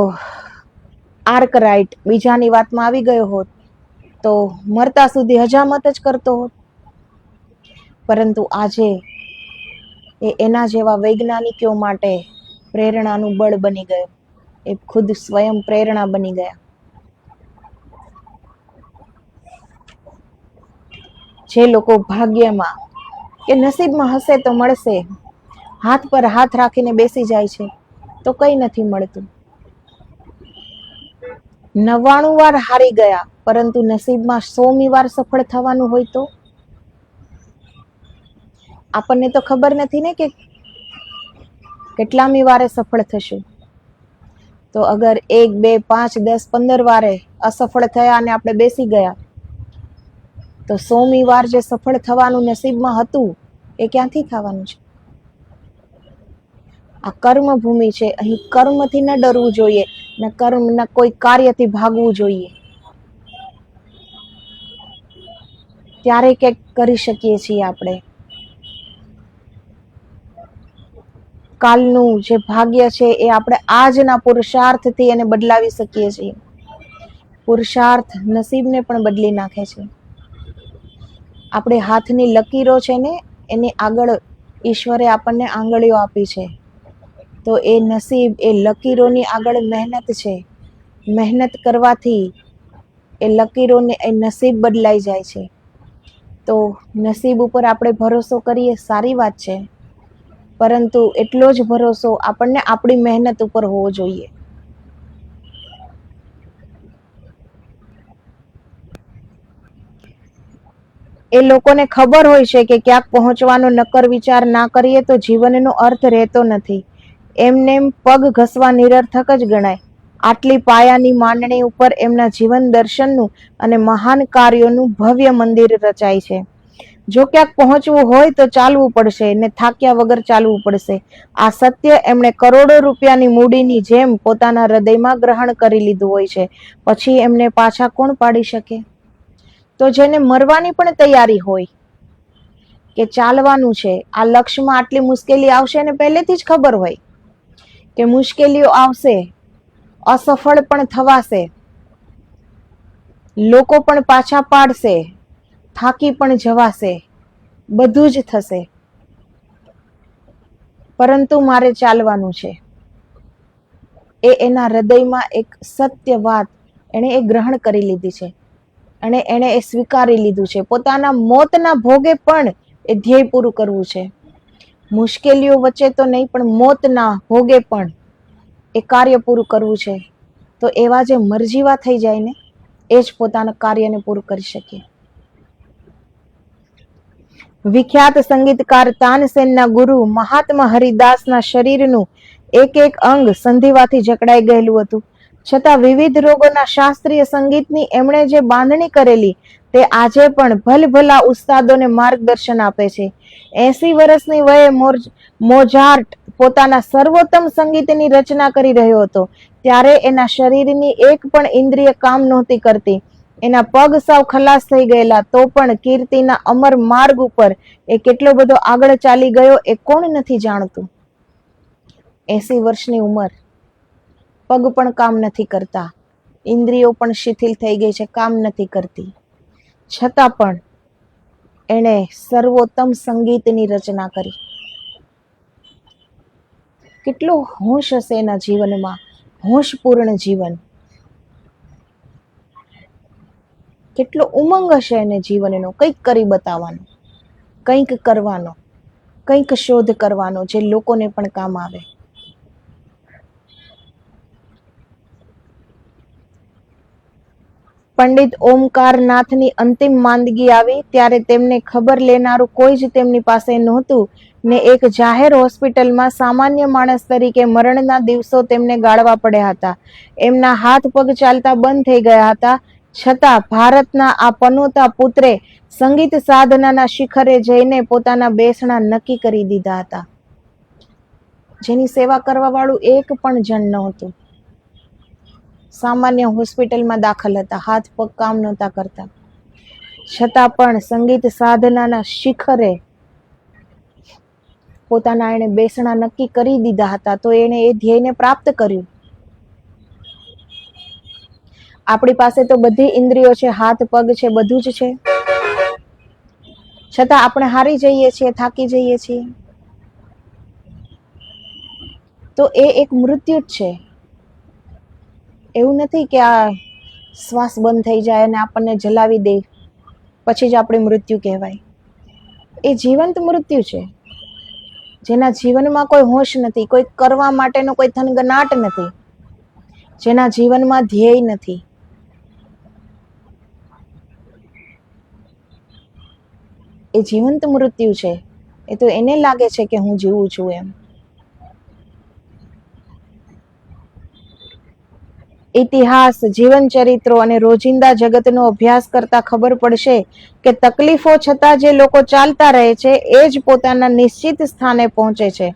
Speaker 1: આર્કરાઇટ બીજાની વાતમાં આવી ગયો હોત તો મરતા સુધી હજામત જ કરતો હોત. પરંતુ આજે એ એના જેવા વૈજ્ઞાનિકો માટે પ્રેરણાનું બળ બની ગયો. એ ખુદ સ્વયં પ્રેરણા બની ગયા. જે લોકો ભાગ્યમાં કે નસીબમાં હશે તો મળશે, હાથ પર હાથ રાખીને બેસી જાય છે તો કઈ નથી મળતું. 99 વાર હારી ગયા પરંતુ નસીબમાં 100મી વાર સફળ થવાનું હોય તો આપણને તો ખબર નથી ને કે કેટલામી વારે સફળ થશું. તો અગર 1, 2, 5, 10, 15 વારે અસફળ થયા અને આપણે બેસી ગયા તો 100મી વાર જે સફળ થવાનું નસીબમાં હતું એ ક્યાંથી થવાનું છે? આ કર્મ ભૂમિ છે. અહીં કર્મથી ન ડરવું જોઈએ, ને કર્મના કોઈ કાર્યથી ભાગવું જોઈએ. ત્યારે કંઈક કરી શકીએ છીએ આપણે. કાલનું જે ભાગ્ય છે એ આપણે આજના પુરુષાર્થથી એને બદલાવી શકીએ છીએ. પુરુષાર્થ નસીબને પણ બદલી નાખે છે. આપણે હાથની લકીરો છે ને એની આગળ ઈશ્વરે આપણને આંગળીઓ આપી છે. તો એ નસીબ, એ લકીરોની આગળ મહેનત છે. મહેનત કરવાથી એ લકીરોને એ નસીબ બદલાઈ જાય છે. તો નસીબ ઉપર આપણે ભરોસો કરીએ સારી વાત છે, પરંતુ એટલો જ ભરોસો આપણને આપણી મહેનત ઉપર હોવો જોઈએ. એ લોકોને ખબર હોય છે કે ક્યાંક પહોંચવાનો નક્કર વિચાર ના કરીએ તો જીવનનો અર્થ રહેતો નથી. એમનેમ પગ ઘસવા નિરર્થક જ ગણાય. આટલી પાયાની માંડણી ઉપર એમના જીવન દર્શનનું અને મહાન કાર્યોનું ભવ્ય મંદિર રચાય છે. જો ક્યાંક પહોંચવું હોય તો ચાલવું પડશે, ને થાક્યા વગર ચાલવું પડશે. આ સત્ય એમણે કરોડો રૂપિયાની મૂડીની જેમ પોતાના હૃદયમાં ગ્રહણ કરી લીધું હોય છે. પછી એમને પાછા કોણ પાડી શકે? તો જેને મરવાની પણ તૈયારી હોય કે ચાલવાનું છે, આ લક્ષ્યમાં આટલી મુશ્કેલી આવશે ને પહેલેથી જ ખબર હોય કે મુશ્કેલીઓ આવશે, અસફળ પણ થવાશે, લોકો પણ પાછા પાડશે, થાકી પણ જવાશે, બધું જ થશે, પરંતુ મારે ચાલવાનું છે. એ એના હૃદયમાં એક સત્ય વાત એણે એ ગ્રહણ કરી લીધી છે અને એણે એ સ્વીકારી લીધું છે. પોતાના મોતના ભોગે પણ એ ધ્યેય પૂરું કરવું છે. મુશ્કેલીઓ વચ્ચે તો નહીં, પણ મોતના ભોગે પણ એ કાર્ય પૂરું કરવું છે. તો એવા જે મરજીવા થઈ જાય ને એ જ પોતાના કાર્યને પૂરું કરી શકે. વિખ્યાત સંગીતકાર તાનસેનના ગુરુ મહાત્મા હરિદાસના શરીરનું એક એક અંગ સંધિવાથી જકડાઈ ગયેલું હતું. છતાં વિવિધ રોગોના શાસ્ત્રીય સંગીતની એમણે જે બાંધણી કરેલી તે આજે પણ ભલભલા ઉસ્તાદોને માર્ગદર્શન આપે છે. 80 વર્ષની વયે મોઝાર્ટ પોતાના સર્વોત્તમ સંગીતની રચના કરી રહ્યો હતો ત્યારે એના શરીરની એક પણ ઇન્દ્રિય કામ નહોતી કરતી. એના પગ સાવ ખલાસ થઈ ગયેલા તો પણ કીર્તિના અમર માર્ગ ઉપર એ કેટલો બધો આગળ ચાલી ગયો એ કોણ નથી જાણતું. 80 વર્ષની ઉંમર, પગ પણ કામ નથી કરતા, ઇન્દ્રિયો પણ શિથિલ થઈ ગઈ છે, કામ નથી કરતી, છતાં પણ એણે સર્વોત્તમ સંગીતની રચના કરી. કેટલો હોશ હશે એના જીવનમાં, હોશપૂર્ણ જીવન. કેટલો ઉમંગ હશે એને જીવનનો, કંઈક કરી બતાવવાનો, કંઈક કરવાનો, કંઈક શોધ કરવાનો જે લોકોને પણ કામ આવે. પંડિત ઓમકારનાથની અંતિમ માંદગી આવી ત્યારે તેમને ખબર લેનારું કોઈ જ તેમની પાસે નહોતું ને એક જાહેર હોસ્પિટલમાં સામાન્ય માણસ તરીકે મરણના દિવસો તેમને ગાળવા પડ્યા હતા. એમના હાથ પગ ચાલતા બંધ થઈ ગયા હતા. છતાં ભારતના આ પનોતા પુત્રે સંગીત સાધનાના શિખરે જઈને પોતાના બેસણા નક્કી કરી દીધા હતા, જેની સેવા કરવા વાળું એક પણ જણ નહોતું. સામાન્ય હોસ્પિટલમાં દાખલ હતા, હાથ પગ કામ નહોતા કરતા, છતાં પણ સંગીત સાધનાના શિખરે પોતાના એને બેસણા નક્કી કરી દીધા હતા, તો એને એ ધ્યેયને પ્રાપ્ત કર્યું. આપણી પાસે તો બધી ઇન્દ્રિયો છે, હાથ પગ છે, બધું જ છે, છતાં આપણે હારી જઈએ છીએ, થાકી જઈએ છીએ. તો એ એક મૃત્યુ જ છે. એવું નથી કે આ શ્વાસ બંધ થઈ જાય અને આપણને જલાવી દે પછી જ આપણી મૃત્યુ કહેવાય. એ જીવંત મૃત્યુ છે, જેના જીવનમાં કોઈ હોશ નથી, કોઈ કરવા માટેનો કોઈ થનગનાટ નથી, જેના જીવનમાં ધ્યેય નથી. એ જીવંત મૃત્યુ છે. એ તો એને લાગે છે કે હું જીવું છું એમ. ઇતિહાસ, જીવન ચરિત્રો અને રોજિંદા જગતનો અભ્યાસ કરતા ખબર પડશે કે તકલીફો છતાં જે લોકો ચાલતા રહે છે એ જ પોતાના નિશ્ચિત સ્થાને પહોંચે છે.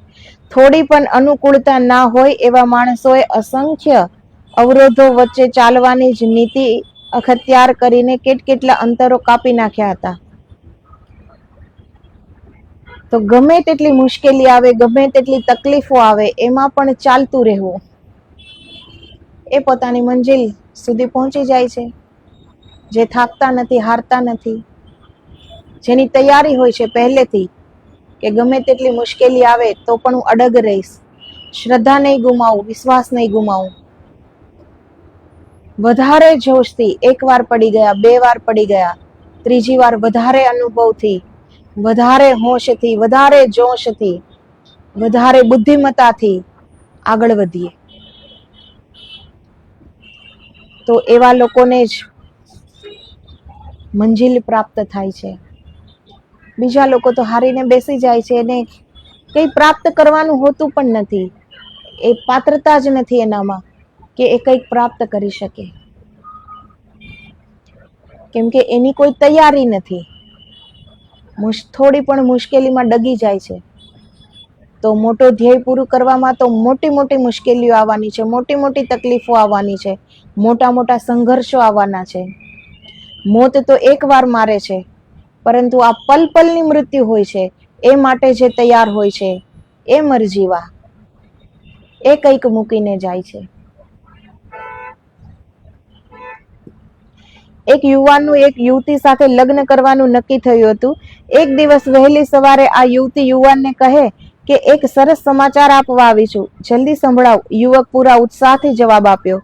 Speaker 1: થોડી પણ અનુકૂળતા ના હોય એવા માણસોએ અસંખ્ય અવરોધો વચ્ચે ચાલવાની જ નીતિ અખત્યાર કરીને કેટલા અંતરો કાપી નાખ્યા હતા. તો ગમે તેટલી મુશ્કેલી આવે, ગમે તેટલી તકલીફો આવે, એમાં પણ ચાલતું રહેવું, એ પોતાની મંજિલ સુધી પહોંચી જાય છે. જે થાકતા નથી, હારતા નથી, જેની તૈયારી હોય છે પહેલેથી કે ગમે તેટલી મુશ્કેલી આવે તો પણ હું અડગ રહીશ, શ્રદ્ધા નહીં ગુમાવું, વિશ્વાસ નહીં ગુમાવું. વધારે જોશથી, એક વાર પડી ગયા, બે વાર પડી ગયા, ત્રીજી વાર વધારે અનુભવથી, વધારે હોશથી, વધારે જોશથી, વધારે બુદ્ધિમત્તાથી આગળ વધીએ. તો એવા લોકોને જ મંજિલ પ્રાપ્ત થાય છે. બીજા લોકો તો હારીને બેસી જાય છે, એને કંઈ પ્રાપ્ત કરવાનું હોતું પણ નથી. એ પાત્રતા જ નથી એનામાં કે એ કંઈક પ્રાપ્ત કરી શકે, કેમ કે એની કોઈ તૈયારી નથી. થોડી પણ મુશ્કેલીમાં ડગી જાય છે તો મોટો ધ્યેય પૂરું કરવામાં તો મોટી મોટી મુશ્કેલીઓ આવવાની છે, મોટી મોટી તકલીફો આવવાની છે, મોટા મોટા સંઘર્ષો આવવાના છે. મોત તો એક વાર મારે છે, પરંતુ આ પલ પલની મૃત્યુ હોય છે, એ માટે જે તૈયાર હોય છે એ મરજીવા, એ કંઈક મૂકીને જાય છે. એક યુવાનનું એક યુવતી સાથે લગ્ન કરવાનું નક્કી થયું હતું. એક દિવસ વહેલી સવારે આ યુવતી યુવાનને કહે કે એક સરસ સમાચાર આપવા આવી છું, જલ્દી સંભળાવ. યુવક પૂરા ઉત્સાહથી જવાબ આપ્યો,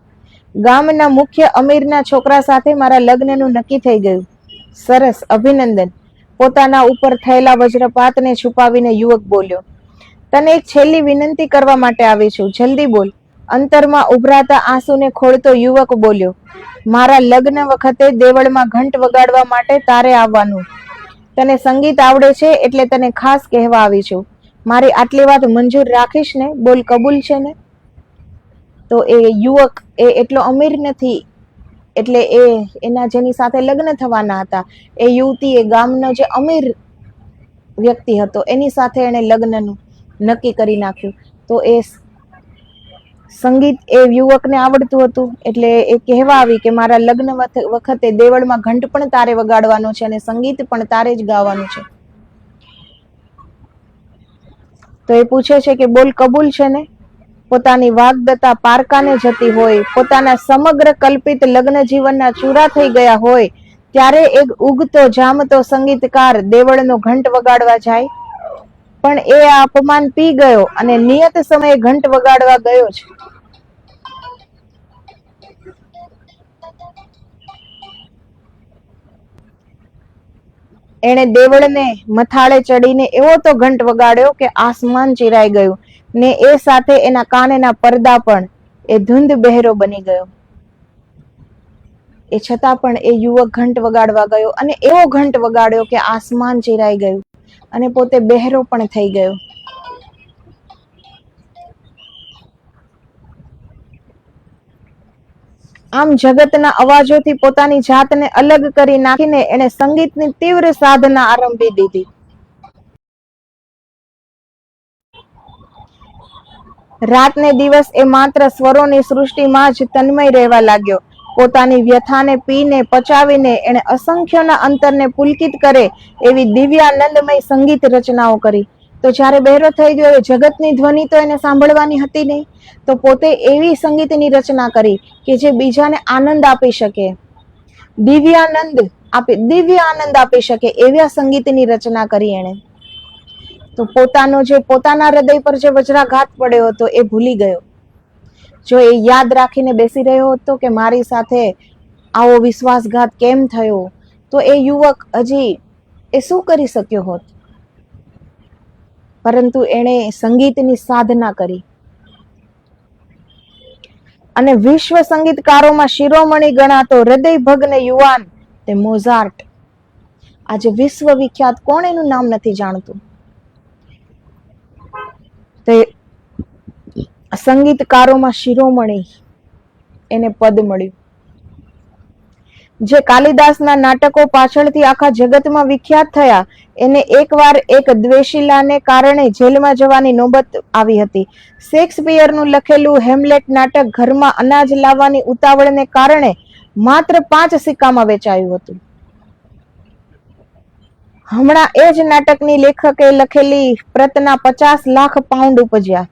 Speaker 1: ગામના મુખ્ય અમીરના છોકરા સાથે મારા લગ્નનું નક્કી થઈ ગયું. સરસ, અભિનંદન. પોતાના ઉપર થયેલા વજ્રપાતને છુપાવીને યુવક બોલ્યો, તને એક છેલ્લી વિનંતી કરવા માટે આવી છું, જલ્દી બોલ. અંતરમાં ઉભરાતા આંસુને ખોળતો યુવક બોલ્યો, મારા લગ્ન વખતે દેવળમાં ઘંટ વગાડવા માટે તારે આવવાનું. તને સંગીત આવડે છે એટલે તને ખાસ કહેવા આવી છું. મારી આટલી વાત મંજૂર રાખીશ ને? બોલ, કબૂલ છે ને? તો એ યુવક એ એટલો અમીર નથી, એટલે એના જેની સાથે લગ્ન થવાના હતા એ યુવતી એ ગામનો જે અમીર વ્યક્તિ હતો એની સાથે એને લગ્નનું નક્કી કરી નાખ્યું. તો એ સંગીત એ યુવકને આવડતું હતું એટલે એ કહેવા આવી કે મારા લગ્ન વખતે દેવળમાં ઘંટ પણ તારે વગાડવાનો છે અને સંગીત પણ તારે જ ગાવાનું છે. તો એ પૂછે છે કે બોલ, કબૂલ છે ને? પોતાની વાગ્દત્તા પારકાને જતી હોય, પોતાના સમગ્ર કલ્પિત લગ્ન જીવનના ચૂરા થઈ ગયા હોય ત્યારે એક ઉગતો જામતો સંગીતકાર દેવળનો ઘંટ વગાડવા જાય, પણ એ આ અપમાન પી ગયો અને નિયત સમયે ઘંટ વગાડવા ગયો છે. એણે દેવળને મથાળે ચડીને એવો તો ઘંટ વગાડ્યો કે આસમાન ચીરાઈ ગયું ને એ સાથે એના કાનના પડદા પણ એ ધૂંધ બહેરો બની ગયો. એ છતાં પણ એ યુવક ઘંટ વગાડવા ગયો અને એવો ઘંટ વગાડ્યો કે આસમાન ચીરાઈ ગયું અને પોતે બહેરો પણ થઈ ગયો. આમ જગતના અવાજોથી પોતાની જાતને અલગ કરી નાખીને એણે સંગીતની તીવ્ર સાધના આરંભી દીધી. રાત ને દિવસ એ માત્ર સ્વરોની સૃષ્ટિમાં જ તન્મય રહેવા લાગ્યો. પોતાની વ્યથાને પીને પચાવીને એણે અસંખ્યના અંતરને પુલકિત કરે એવી દિવ્યાનંદમય સંગીત રચનાઓ કરી. તો જ્યારે બહેરો થઈ ગયો એ જગતની ધ્વનિ તો એને સાંભળવાની હતી નહીં, તો પોતે એવી સંગીતની રચના કરી કે જે બીજાને આનંદ આપી શકે, દિવ્ય આનંદ આપી શકે એવા સંગીતની રચના કરી એણે. તો પોતાના હૃદય પર જે વજ્રાઘાત પડ્યો હતો એ ભૂલી ગયો. જો એ યાદ રાખીને બેસી રહ્યો હતો કે મારી સાથે આવો વિશ્વાસઘાત કેમ થયો, તો એ યુવક હજી એ શું કરી શક્યો હોત? પરંતુ એણે સંગીતની સાધના કરી અને વિશ્વ સંગીતકારોમાં શિરોમણી ગણાતો હૃદયભગ્ન યુવાન તે મોઝાર્ટ આજે વિશ્વ વિખ્યાત, કોણ એનું નામ નથી જાણતું? તે સંગીતકારોમાં શિરોમણી એને પદ મળ્યું. જે કાલિદાસના નાટકો પાછળથી આખા જગતમાં વિખ્યાત થયા, એને એકવાર એક દ્વેષીલાને કારણે જેલમાં જવાની નોબત આવી હતી. શેક્સપિયરનું લખેલું હેમ્લેટ નાટક ઘરમાં અનાજ લાવવાની ઉતાવળને કારણે માત્ર 5 સિક્કામાં વેચાયું હતું. હમણાં એ જ નાટકની લેખકે લખેલી પ્રતના 50 લાખ પાઉન્ડ ઉપજ્યા.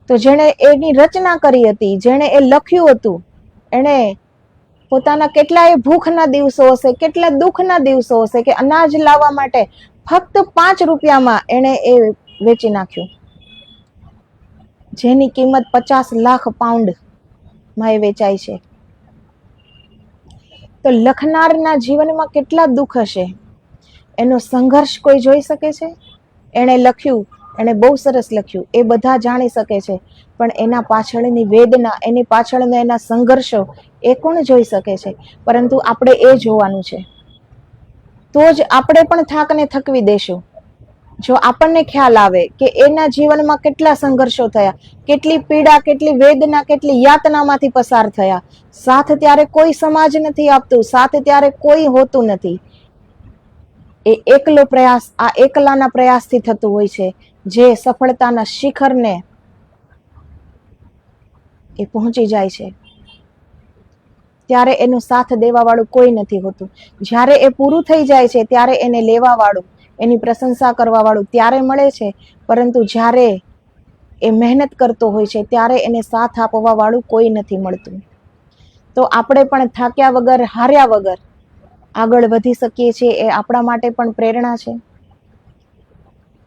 Speaker 1: તો જેણે એની રચના કરી હતી, જેણે એ લખ્યું હતું, એણે પોતાના કેટલાય ભૂખના દિવસો હશે, કેટલા દુઃખના દિવસો હશે કે અનાજ લાવવા માટે ફક્ત 5 રૂપિયામાં એણે એ વેચી નાખ્યું, જેની કિંમત 50 લાખ પાઉન્ડ માં એ વેચાય છે. તો લખનારના જીવનમાં કેટલા દુઃખ હશે, એનો સંઘર્ષ કોઈ જોઈ શકે છે? એણે લખ્યું, એણે બહુ સરસ લખ્યું, એ બધા જાણી શકે છે, પણ એના પાછળની વેદના, એની પાછળના એના સંઘર્ષો એ કોણ જોઈ શકે છે? પરંતુ આપણે એ જોવાનું છે, તો જ આપણે પણ થાકને થકવી દેશું. જો આપણને ખ્યાલ આવે કે એના જીવનમાં કેટલા સંઘર્ષો થયા, કેટલી પીડા, કેટલી વેદના, કેટલી યાતનામાંથી પસાર થયા, સાથ ત્યારે કોઈ સમાજ નથી આપતું, સાથ ત્યારે કોઈ હોતું નથી. એ એકલો પ્રયાસ, આ એકલાના પ્રયાસથી થતું હોય છે, જે સફળતાના શિખરને એ પહોંચી જાય છે. ત્યારે એનો સાથ દેવા વાળું કોઈ નથી હોતું. જ્યારે એ પૂરું થઈ જાય છે ત્યારે એને લેવા વાળું, એની પ્રશંસા કરવા વાળું ત્યારે મળે છે, પરંતુ જ્યારે એ મહેનત કરતો હોય છે ત્યારે એને સાથ આપવા વાળું કોઈ નથી મળતું. તો આપણે પણ થાક્યા વગર, હાર્યા વગર આગળ વધી શકીએ છીએ, એ આપણા માટે પણ પ્રેરણા છે.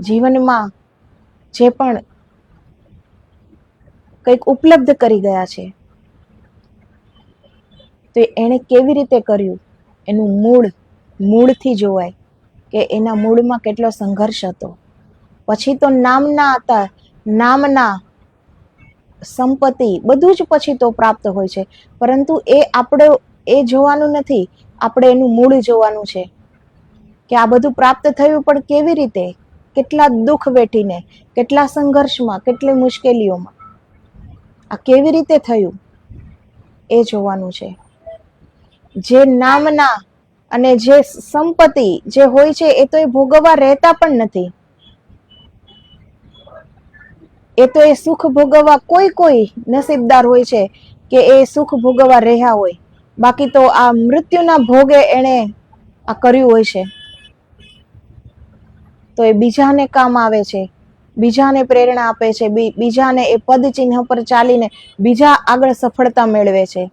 Speaker 1: જીવનમાં જે પણ કંઈક ઉપલબ્ધ કરી ગયા છે, તો એણે કેવી રીતે કર્યું એનું મૂળથી જોવાય કે એના મૂળમાં કેટલો સંઘર્ષ હતો. પછી તો નામના સંપત્તિ બધું જ પછી તો પ્રાપ્ત હોય છે, પરંતુ એ જોવાનું નથી, આપણે એનું મૂળ જોવાનું છે કે આ બધું પ્રાપ્ત થયું પણ કેવી રીતે, કેટલા દુઃખ વેઠીને, કેટલા સંઘર્ષમાં, કેટલી મુશ્કેલીઓમાં આ કેવી રીતે થયું એ જોવાનું છે. જે નામના અને જે સંપત્તિ જે હોય છે એ તો એ ભોગવવા રહેતા પણ નથી. એ તો એ સુખ ભોગવવા કોઈ નસીબદાર હોય છે કે એ સુખ ભોગવવા રહ્યા હોય, બાકી તો આ મૃત્યુના ભોગે એને આ કર્યું હોય છે. તો એ બીજાને કામ આવે છે, બીજાને પ્રેરણા આપે છે, બીજાને એ પદ ચિહ્ન પર ચાલીને બીજા આગળ સફળતા મેળવે છે.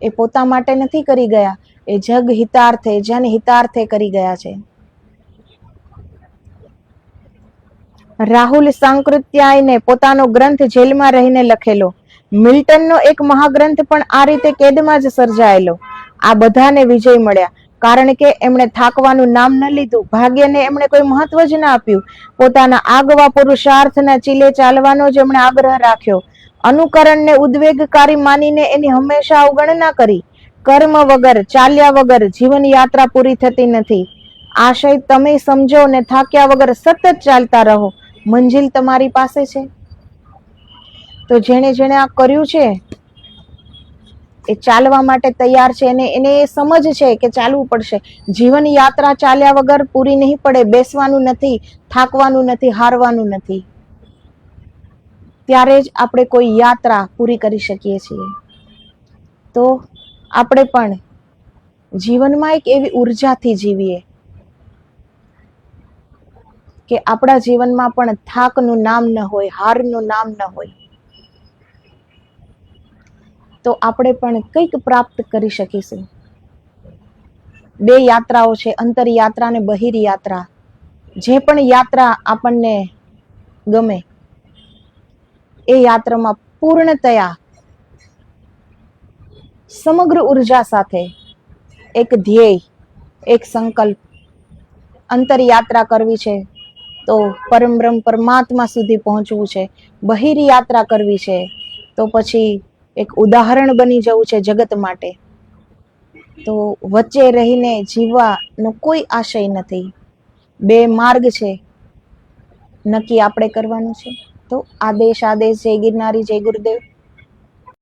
Speaker 1: એ પોતા માટે નથી કરી ગયા, એ જન હિતાર્થે કરી ગયા છે. રાહુલ સાંકૃત્યાયને પોતાનો ગ્રંથ જેલમાં રહીને લખેલો, મિલ્ટનનો એક મહાગ્રંથ પણ આ રીતે કેદમાં જ સર્જાયેલો. આ બધાને વિજય મળ્યા, કારણ કે એમણે થાકવાનું નામ ન લીધું, ભાગ્યને એમણે કોઈ મહત્વ જ ના આપ્યું, પોતાના આગવા પુરુષાર્થના ચીલે ચાલવાનો જ એમણે આગ્રહ રાખ્યો, અનુકરણને ઉદ્વેગકારી માનીને એની હંમેશા અવગણના કરી, કર્મ વગર, ચાલ્યા વગર જીવન યાત્રા પૂરી થતી નથી. આશય તમે સમજો ને થાક્યા વગર સતત ચાલતા રહો. મંજિલ તમારી પાસે છે. તો જેણે જેણે આ કર્યું છે એ ચાલવા માટે તૈયાર છે, અને એને એ સમજ છે કે ચાલવું પડશે. જીવન યાત્રા ચાલ્યા વગર પૂરી નહીં પડે. બેસવાનું નથી, થાકવાનું નથી, હારવાનું નથી. ત્યારે જ આપણે કોઈ યાત્રા પૂરી કરી શકીએ છીએ. તો આપણે પણ જીવનમાં એક એવી ઉર્જાથી જીવીએ કે આપણા જીવનમાં પણ થાકનું નામ ન હોય, હારનું નામ ન હોય. તો આપણે પણ કંઈક પ્રાપ્ત કરી શકીશું. બે યાત્રાઓ છે, અંતર યાત્રા અને બહિર યાત્રા. જે પણ યાત્રા આપણને ગમે એ યાત્રામાં પૂર્ણતયા સમગ્ર ઉર્જા સાથે એક ધ્યેય, એક સંકલ્પ, અંતર યાત્રા કરવી છે તો પરમબ્રહ્મ પરમાત્મા સુધી પહોંચવું છે. બહિર યાત્રા કરવી છે તો પછી એક ઉદાહરણ બની જવું છે જગત માટે. તો વચ્ચે રહીને જીવવાનો કોઈ આશય નથી. બે માર્ગ છે, નક્કી આપણે કરવાનું છે. તો આદેશ, જય ગિરનારી, જય ગુરુદેવ.